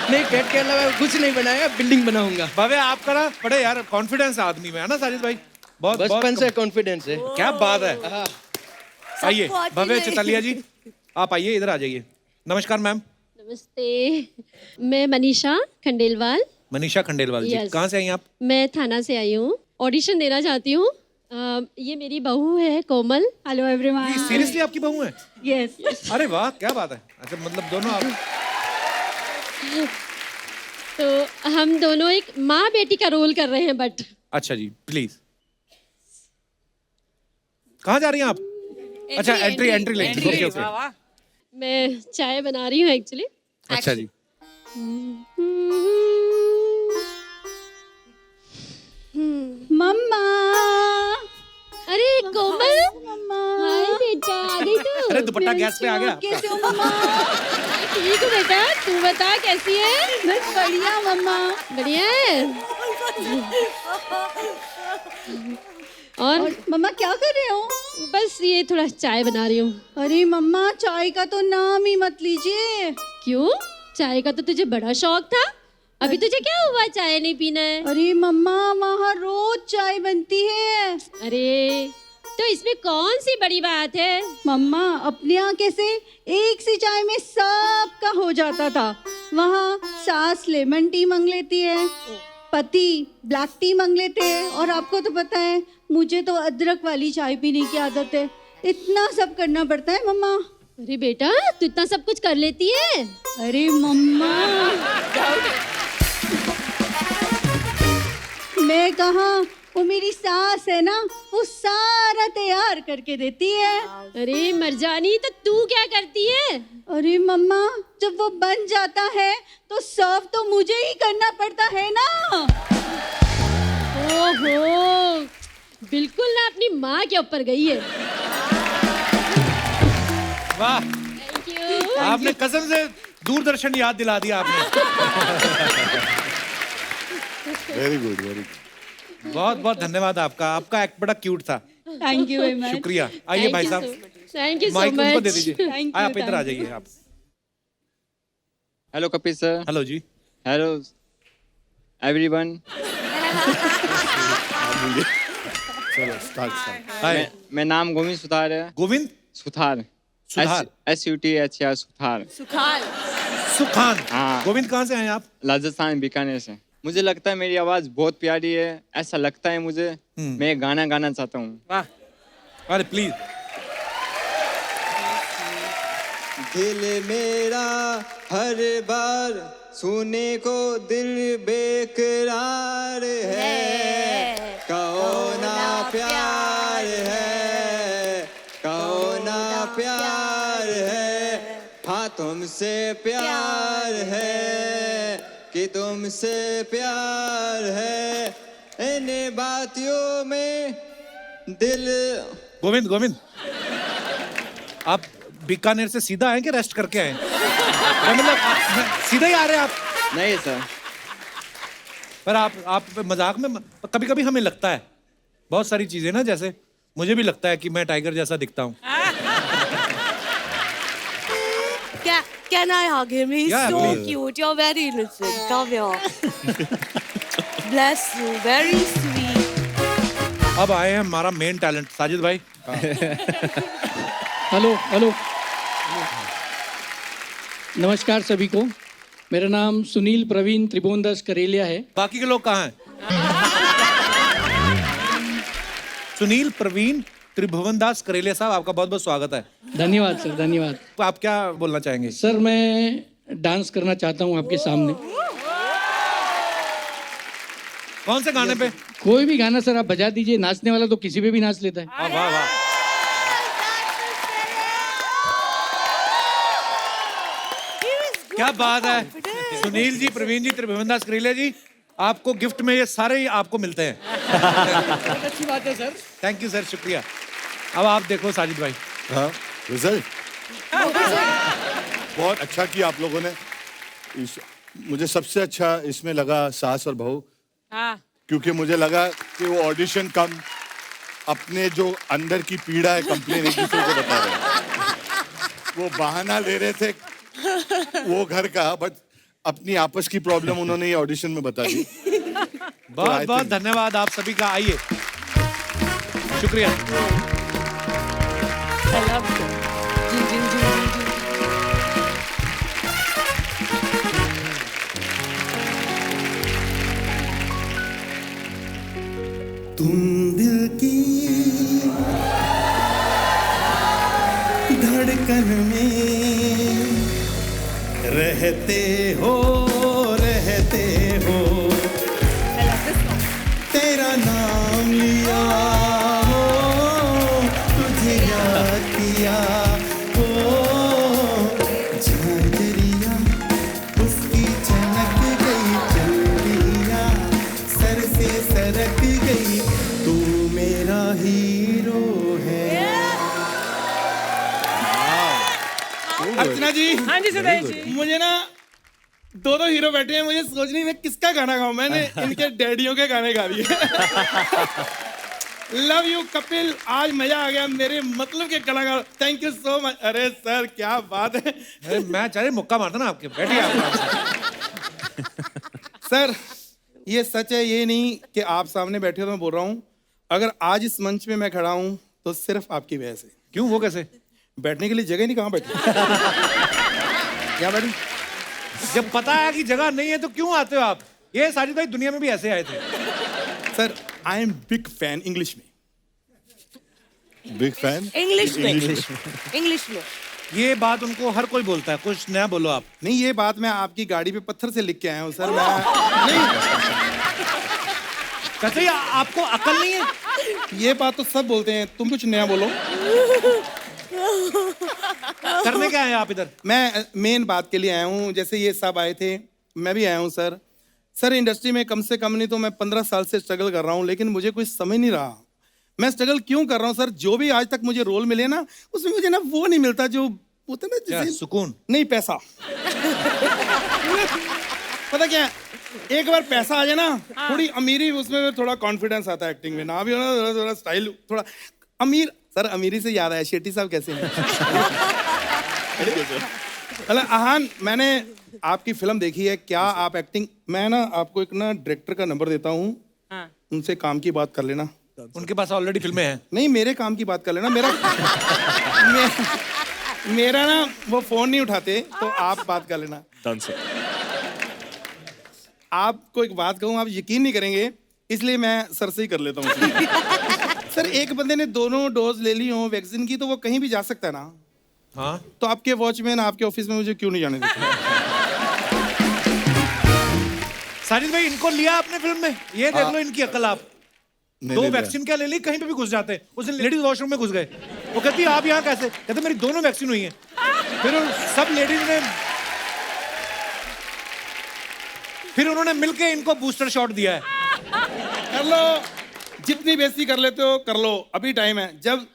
नहीं, पेट के अलावा कुछ नहीं बनाया, बिल्डिंग बनाऊंगा। भव्य आपका ना बड़े यार कॉन्फिडेंस आदमी में है ना साजिद भाई? बहुत बचपन से कॉन्फिडेंस है। क्या बात है। आइए भव्य चितलिया जी, आप आइए, इधर आ जाइए। नमस्कार मैम। नमस्ते, मैं मनीषा खंडेलवाल। मनीषा खंडेलवाल जी, Yes. कहाँ से आई आप? मैं थाना से आई हूँ, ऑडिशन देना चाहती हूँ। ये मेरी बहू है कोमल। Hello everyone. सीरियसली आपकी बहू है? यस। अरे वाह, क्या बात है। अच्छा, मतलब दोनों आप? तो हम दोनों एक माँ बेटी का रोल कर रहे हैं, बट अच्छा जी, प्लीज। कहाँ जा रही हैं आप? अच्छा, एंट्री लेंगे। Okay okay. मैं चाय बना रही हूँ एक्चुअली। अच्छा जी। मम्मा। अरे कोमल, हाय बेटा, आ गई तू? अरे दुपट्टा गैस पे आ गया आपका। कैसे हो मम्मा? ठीक हूँ बेटा, तू बता कैसी है? बस बढ़िया मम्मा। बढ़िया है। और मम्मा क्या कर रहे हो? बस ये थोड़ा चाय बना रही हूँ। अरे मम्मा, चाय का तो नाम ही मत लीजिए। क्यों? चाय का तो तुझे बड़ा शौक था। अभी तुझे क्या हुआ, चाय नहीं पीना है? अरे मम्मा, वहाँ रोज चाय बनती है। अरे तो इसमें कौन सी बड़ी बात है? मम्मा, अपने यहाँ कैसे एक सी चाय में सबका हो जाता था, वहाँ सास लेमन टी मांग लेती है, पति ब्लैक टी मांग लेते हैं, और आपको तो पता है मुझे तो अदरक वाली चाय पीने की आदत है। इतना सब करना पड़ता है मम्मा। अरे बेटा, तू इतना सब कुछ कर लेती है? अरे मम्मा, मैं कहाँ, वो मेरी सास है ना, वो सारा तैयार करके देती है। अरे मरजानी, तो तू क्या करती है? अरे मम्मा, जब वो बन जाता है तो सर्व तो मुझे ही करना पड़ता है ना। ओहो, बिल्कुल ना अपनी माँ के ऊपर गई है। वाह, थैंक यू। आपने कसम से दूरदर्शन याद दिला दिया आपने। Very good, very good. बहुत बहुत धन्यवाद आपका। आपका एक्ट बड़ा क्यूट था। Thank you very much. शुक्रिया। आइए भाई साहब, थैंक यू सो माइक उनको मच। दे दीजिए। आप इधर आ जाइए आप। Hello Kapil sir. हेलो जी। Hello everyone. चलो स्टार्ट। हाय, मैं नाम गोविंद सुथार है। गोविंद सुथार। सुधार। SUTHR सुथार। सुखान। हाँ। गोविंद कहाँ से आए आप? राजस्थान बीकानेर से। मुझे लगता है मेरी आवाज बहुत प्यारी है, ऐसा लगता है मुझे। मैं एक गाना गाना चाहता हूँ। वाह, अरे प्लीज। दिल मेरा हर बार सुने को दिल बेकरार है, कहो ना प्यार है, कहो ना प्यार है, हाँ तुमसे प्यार है कि तुमसे प्यार है, इन बातियों में दिल। गोविंद, आप बीकानेर से सीधा आए कि रेस्ट करके आए? मतलब सीधा ही आ रहे हैं आप? नहीं सर। पर आप मजाक में कभी कभी हमें लगता है बहुत सारी चीजें ना, जैसे मुझे भी लगता है कि मैं टाइगर जैसा दिखता हूँ। Can I hug him? He's Yeah, so please. cute. You're very innocent. Come here. Bless you. Very sweet. अब आए हैं हमारा मेन टैलेंट साजिद भाई। हेलो, नमस्कार सभी को। मेरा नाम सुनील प्रवीण त्रिभुवनदास करेलिया है। बाकी के लोग कहाँ हैं? सुनील प्रवीण त्रिभुवनदास करेलिया साहब, आपका बहुत बहुत स्वागत है। धन्यवाद सर, धन्यवाद। तो आप क्या बोलना चाहेंगे? सर, मैं डांस करना चाहता हूँ आपके सामने। कौन से गाने पे? कोई भी गाना सर, आप बजा दीजिए। नाचने वाला तो किसी पे भी नाच लेता है। वाह वाह। क्या बात है। सुनील जी, प्रवीण जी, त्रिभुवनदास करेलिया जी, आपको गिफ्ट में ये सारे ही आपको मिलते हैं। बहुत अच्छी बात है सर। थैंक यू सर, शुक्रिया। अब आप देखो साजिद भाई। हाँ, रिजल्ट बहुत अच्छा किया आप लोगों ने। मुझे सबसे अच्छा इसमें लगा सास और बहू। हाँ। क्योंकि मुझे लगा कि वो ऑडिशन कम अपने जो अंदर की पीड़ा है कंप्लेन एक दूसरे को बता रहे हैं। वो बहाना ले रहे थे वो घर का, बट अपनी आपस की प्रॉब्लम उन्होंने ये ऑडिशन में बता दी। बहुत बहुत धन्यवाद आप सभी का। आइए, शुक्रिया। तुम दिल की धड़कन में रहते हो तेरा नाम लिया हो तुझे याद किया हो झांझरिया उसकी चमक गई चंदिया सर से सरक गई तू मेरा हीरो है। अर्चना जी। हाँ जी सुदेश जी। मुझे ना दो हीरो बैठे हैं, मुझे सोच नहीं मैं किसका गाना गाऊं। मैंने इनके डैडियों के गाने गा दिए। लव यू कपिल, आज मजा आ गया, मेरे मतलब के कलाकार। Thank you so much. अरे सर क्या बात है। अरे मैं चाहे मुक्का मारता ना आपके, बैठिए आप। सर ये सच है, ये नहीं कि आप सामने बैठे हो तो मैं बोल रहा हूँ। अगर आज इस मंच में मैं खड़ा हूँ तो सिर्फ आपकी वजह से। क्यों, वो कैसे? बैठने के लिए जगह नहीं, कहाँ बैठे? क्या बैठे? जब पता है कि जगह नहीं है तो क्यों आते हो आप? ये साजिद भाई दुनिया में भी ऐसे आए थे। Sir I am big fan. English में बिग फैन। इंग्लिश में। ये बात उनको हर कोई बोलता है, कुछ नया बोलो आप। नहीं, ये बात मैं आपकी गाड़ी पे पत्थर से लिख के आया हूँ सर। मैं नहीं, कैसे आपको अकल नहीं है? ये बात तो सब बोलते हैं, तुम कुछ नया बोलो। करने क्या है आप इधर? मैं मेन बात के लिए आया हूँ। जैसे ये सब आए थे, मैं भी आया हूँ सर। सर इंडस्ट्री में कम से कम नहीं तो मैं 15 साल से स्ट्रगल कर रहा हूँ, लेकिन मुझे कुछ समझ नहीं रहा मैं स्ट्रगल क्यों कर रहा हूँ। सर जो भी आज तक मुझे रोल मिले ना, उसमें मुझे ना वो नहीं मिलता जो होता ना, जैसे सुकून नहीं, पैसा। पता क्या, एक बार पैसा आ जाए ना, थोड़ी अमीरी, उसमें थोड़ा कॉन्फिडेंस आता है एक्टिंग में। ना भी हो ना, थोड़ा स्टाइल, थोड़ा अमीर। सर अमीरी से याद आया, शेट्टी साहब कैसे हैं? आहान, मैंने आपकी फिल्म देखी है, क्या आप एक्टिंग, मैं ना आपको एक ना डायरेक्टर का नंबर देता हूँ, उनसे काम की बात कर लेना। उनके पास ऑलरेडी फिल्में हैं। नहीं, मेरे काम की बात कर लेना। मेरा ना वो फोन नहीं उठाते, तो आप बात कर लेना। आपको एक बात कहूँ, आप यकीन नहीं करेंगे, इसलिए मैं सर से ही कर लेता हूँ। सर एक बंदे ने दोनों डोज ले ली हो वैक्सीन की, तो वो कहीं भी जा सकता है ना। हाँ, तो आपके वॉचमैन आपके ऑफिस में मुझे क्यों नहीं जाने देते? साजिद भाई इनको लिया आपने फिल्म में, ये देख लो इनकी अकल आप। नहीं, दो नहीं वैक्सीन क्या ले ली, कहीं पे भी घुस जाते हैं। उस दिन लेडीज वॉशरूम में घुस गए, वो कहती आप यहाँ कैसे? कहते मेरी दोनों वैक्सीन हुई हैं। फिर सब लेडीज ने, फिर उन्होंने मिलके इनको बूस्टर शॉट दिया है। कर लो, जितनी बेइज्जती कर लेते हो कर लो, अभी टाइम है। जब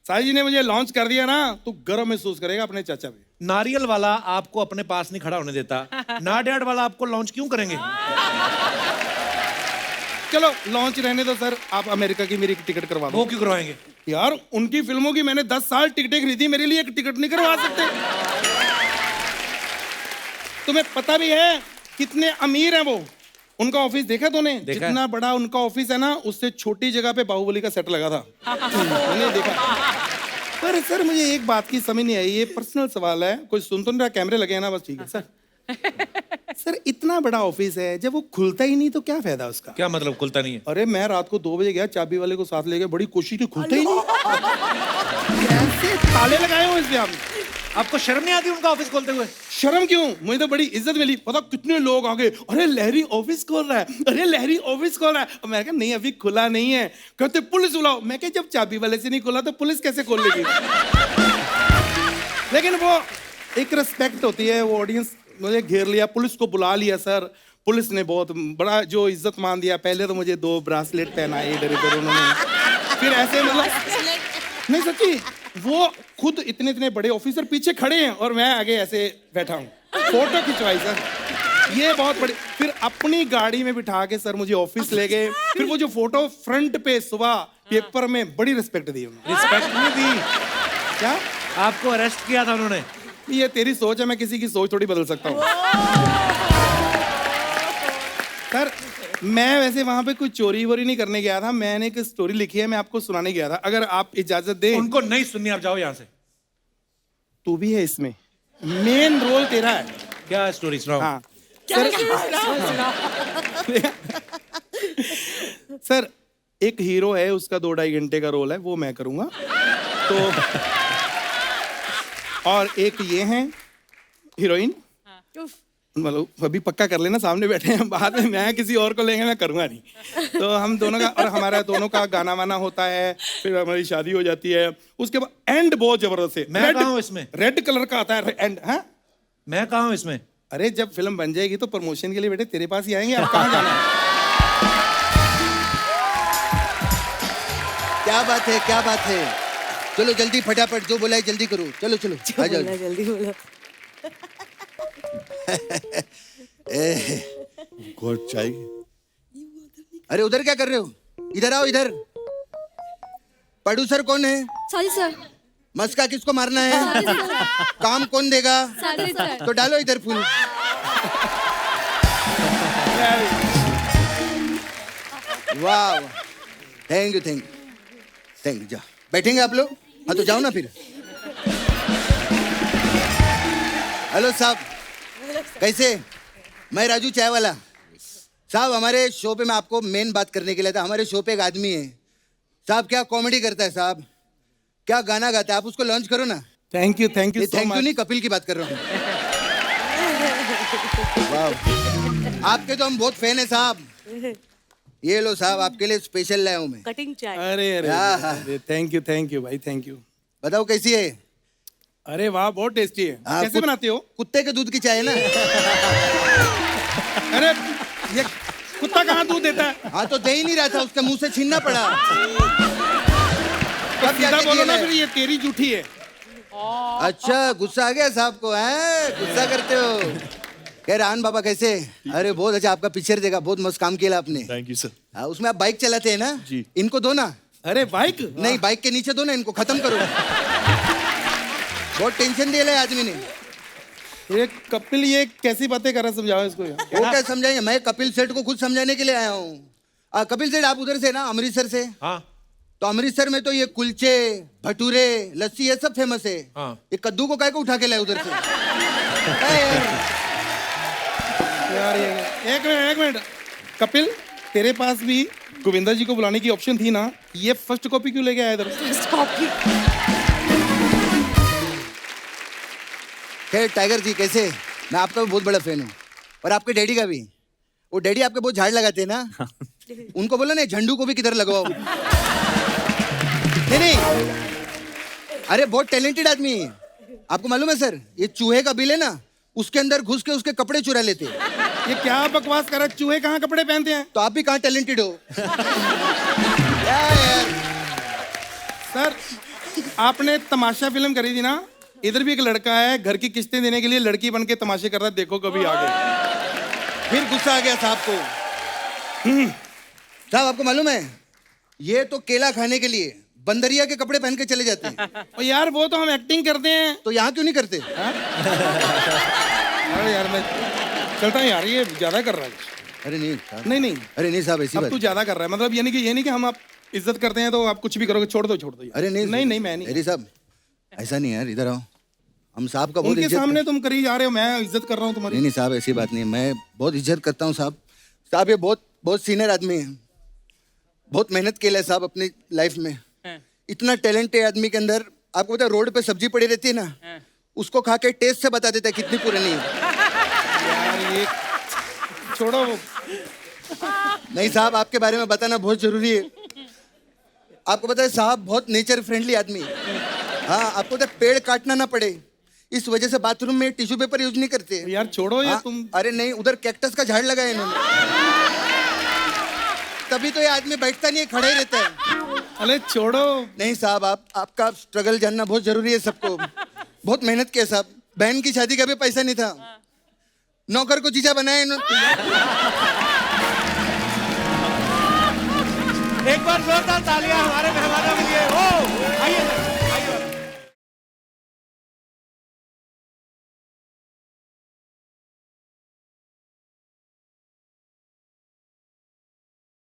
साई जी ने मुझे लॉन्च कर दिया ना, तो गर्व महसूस करेगा अपने चाचा पे। नारियल वाला आपको अपने पास नहीं खड़ा होने देता, ना डैड वाला आपको लॉन्च क्यों करेंगे? चलो लॉन्च रहने दो सर, आप अमेरिका की मेरी टिकट करवा दो। वो क्यों करवाएंगे? यार उनकी फिल्मों की मैंने 10 साल टिकटें खरीदी, मेरे लिए एक टिकट नहीं करवा सकते? तुम्हें पता भी है कितने अमीर हैं वो? उनका ऑफिस देखा तूने? जितना बड़ा उनका ऑफिस है ना, उससे छोटी जगह पे बाहुबली का सेट लगा था। मैंने देखा। पर सर मुझे एक बात की समझ नहीं आई, ये पर्सनल सवाल है, कोई सुन तो नहीं रहा, कैमरे लगे हैं ना, बस ठीक है सर। सर इतना बड़ा ऑफिस है, जब वो खुलता ही नहीं तो क्या फायदा उसका? क्या मतलब खुलता नहीं है? अरे मैं रात को 2 बजे गया, चाबी वाले को साथ ले गया, बड़ी कोशिश की, खुलता ही नहीं। कैसे ताले लगाए हो इसमें आपने? आपको शर्म नहीं आती उनका ऑफिस खोलते हुए? शर्म क्यों, मुझे तो बड़ी इज्जत मिली। पता कितने लोग आ गए, अरे लहरी ऑफिस खोल रहा है, अरे लहरी ऑफिस खोल रहा है। मैं कहा नहीं अभी खुला नहीं है। कहते पुलिस बुलाओ। मैं कहा जब चाबी वाले से नहीं खोला तो पुलिस कैसे खोल लेगी? लेकिन वो एक रिस्पेक्ट होती है, वो ऑडियंस मुझे घेर लिया, पुलिस को बुला लिया सर। पुलिस ने बहुत बड़ा जो इज्जत मान दिया। पहले तो मुझे 2 ब्रासलेट पहनाए इधर इधर उन्होंने, फिर ऐसे मतलब नहीं सच्ची, वो खुद इतने इतने बड़े ऑफिसर पीछे खड़े हैं और मैं आगे ऐसे बैठा हूँ, फोटो खिंचवाई सर। ये बहुत बड़ी, फिर अपनी गाड़ी में बिठा के सर मुझे ऑफिस ले गए। फिर वो जो फोटो फ्रंट पे सुबह पेपर में बड़ी रिस्पेक्ट दी उन्होंने। रिस्पेक्ट नहीं दी, क्या आपको अरेस्ट किया था उन्होंने? ये तेरी सोच है, मैं किसी की सोच थोड़ी बदल सकता हूँ। सर मैं वैसे वहां पे कोई चोरी वोरी नहीं करने गया था, मैंने एक स्टोरी लिखी है, मैं आपको सुनाने गया था, अगर आप इजाजत दें। उनको नहीं सुननी, आप जाओ यहाँ से। तू भी है इसमें, मेन रोल तेरा है। क्या स्टोरी सुनाओ? हाँ सर, सर एक हीरो है, उसका 2-2.5 घंटे का रोल है, वो मैं करूँगा। तो और एक ये हैं हीरोइन, मतलब अभी पक्का कर लेना, सामने बैठे हैं, बाद में मैं किसी और को लेंगे, मैं करूँगा नहीं। तो हम दोनों का और हमारा दोनों का गाना वाना होता है, फिर हमारी शादी हो जाती है। उसके बाद एंड बहुत जबरदस्त है। मैं कहाँ हूँ इसमें? रेड कलर का आता है एंड। हाँ, मैं कहाँ हूँ इसमें? अरे जब फिल्म बन जाएगी तो प्रमोशन के लिए बेटे तेरे पास ही आएंगे, आप कहाँ जाना है? क्या बात है, क्या बात है। चलो जल्दी फटाफट जो बोला है जल्दी करो, चलो चलो आ जाओ। जल्दी बोलो। गॉड चाय। अरे उधर क्या कर रहे हो, इधर आओ इधर। प्रोड्यूसर कौन है? Sorry sir. मस्का किसको मारना है? काम कौन देगा? Sorry sir. तो डालो इधर फूल। वाह, thank you thank you thank you. जाओ बैठेंगे आप लोग? हाँ तो जाओ ना फिर। हेलो साहब, कैसे? मैं राजू चाय वाला साहब। हमारे शो पे मैं आपको मेन बात करने के लिए था। हमारे शो पे एक आदमी है साहब, क्या कॉमेडी करता है साहब, क्या गाना गाता है, आप उसको लॉन्च करो ना। थैंक यू थैंक यू नहीं, कपिल की बात कर रहा हूँ। वाह, आपके तो हम बहुत फैन है साहब। ये लो साहब, आपके लिए स्पेशल लाया हूँ मैं। कटिंग चाय। अरे अरे थैंक यू भाई, थैंक यू। बताओ कैसी है? अरे वाह, बहुत टेस्टी है। कैसे बनाते हो? कुत्ते के दूध की चाय है ना। अरे ये कुत्ता कहाँ दूध देता है? हाँ तो दे ही नहीं रहा था, उसके मुंह से छीनना पड़ा। तो सीधा बोलो ना फिर, ये तेरी जूठी है। अच्छा गुस्सा आ गया साहब को, हैं? गुस्सा करते हो? कह रान बाबा कैसे? अरे बहुत अच्छा, आपका पिक्चर देखा, बहुत मस्त काम किया आपने। Thank you sir. हाँ, उसमें आप बाइक चलाते हैं ना जी? इनको दो ना। अरे बाइक नहीं, बाइक के नीचे दो ना, इनको खत्म करो। बहुत टेंशन दे रहा है आदमी ने। ये कपिल ये कैसी बातें कर रहा है, समझाओ इसको। वो क्या समझाएंगे, मैं कपिल सेठ को खुद समझाने के लिए आया हूँ। कपिल सेठ आप उधर से ना, अमृतसर से? हाँ। तो अमृतसर में तो ये कुलचे, भटूरे, लस्सी ये सब फेमस है। हाँ। ये कद्दू को काय को उठा के लाए उधर से? यार ये एक मिनट कपिल, तेरे पास भी गोविंदा जी को बुलाने की ऑप्शन थी ना, ये फर्स्ट कॉपी क्यों लेके आया इधर? First copy. खैर टाइगर जी कैसे? मैं आपका भी बहुत बड़ा फैन हूँ, और आपके डैडी का भी। वो डैडी आपके बहुत झाड़ लगाते हैं ना, उनको बोलो ना झंडू को भी किधर लगवाओ। नहीं, अरे बहुत टैलेंटेड आदमी है। आपको मालूम है सर, ये चूहे का बिल है ना, उसके अंदर घुस के उसके कपड़े चुरा लेते। ये क्या बकवास कर रहा है? चूहे कहाँ कपड़े पहनते हैं? तो आप भी कहाँ टैलेंटेड हो? सर आपने तमाशा फिल्म करी थी ना, इधर भी एक लड़का है घर की किस्तें देने के लिए लड़की बन के तमाशे कर रहा है, देखो कभी आगे। फिर गुस्सा आ गया साहब को। साहब आपको मालूम है, ये तो केला खाने के लिए बंदरिया के कपड़े पहन के चले जाते हैं। और यार वो तो हम एक्टिंग करते हैं, तो यहाँ क्यों नहीं करते? अरे यार मैं चलता हूँ यार, ये ज्यादा कर रहा है। अरे नहीं नहीं अरे नहीं साहब, ऐसी अब बात तू ज्यादा कर रहा है, मतलब ये नहीं कि हम आप इज्जत करते हैं तो आप कुछ भी करोगे, छोड़ दो यार। अरे नहीं नहीं मैं नहीं। अरे साहब ऐसा नहीं यार, इधर आओ। हम साहब का बहुत उनके सामने तुम करी जा रहे हो, मैं इज्जत कर रहा हूँ तुम्हारी। नहीं साहब ऐसी बात नहीं, मैं बहुत इज्जत करता हूँ साहब। साहब ये बहुत सीनियर आदमी है, बहुत मेहनत किया है साहब अपनी लाइफ में। इतना टैलेंट है आदमी के अंदर। आपको पता है रोड पे सब्जी पड़ी रहती है ना, उसको खा के टेस्ट से बता देता है कितनी पुरानी है। यार ये छोड़ो। नहीं साहब, आपके बारे में बताना बहुत जरूरी है। आपको पता है साहब बहुत नेचर फ्रेंडली आदमी है। हाँ, आपको पता है पेड़ काटना ना पड़े, इस वजह से बाथरूम में टिश्यू पेपर यूज नहीं करते। यार छोड़ो ये तुम। अरे नहीं, उधर कैक्टस का झाड़ लगाया इन्होंने, तभी तो ये आदमी बैठता नहीं है, खड़ा ही रहता है। अरे छोड़ो। नहीं साहब, आपका स्ट्रगल जानना बहुत जरूरी है सबको। बहुत मेहनत किया साहब, बहन की शादी का भी पैसा नहीं था, नौकर को जीजा बनाया इन्होंने। एक बार जोरदार तालियां हमारे मेहमानों के लिए। ओ आइए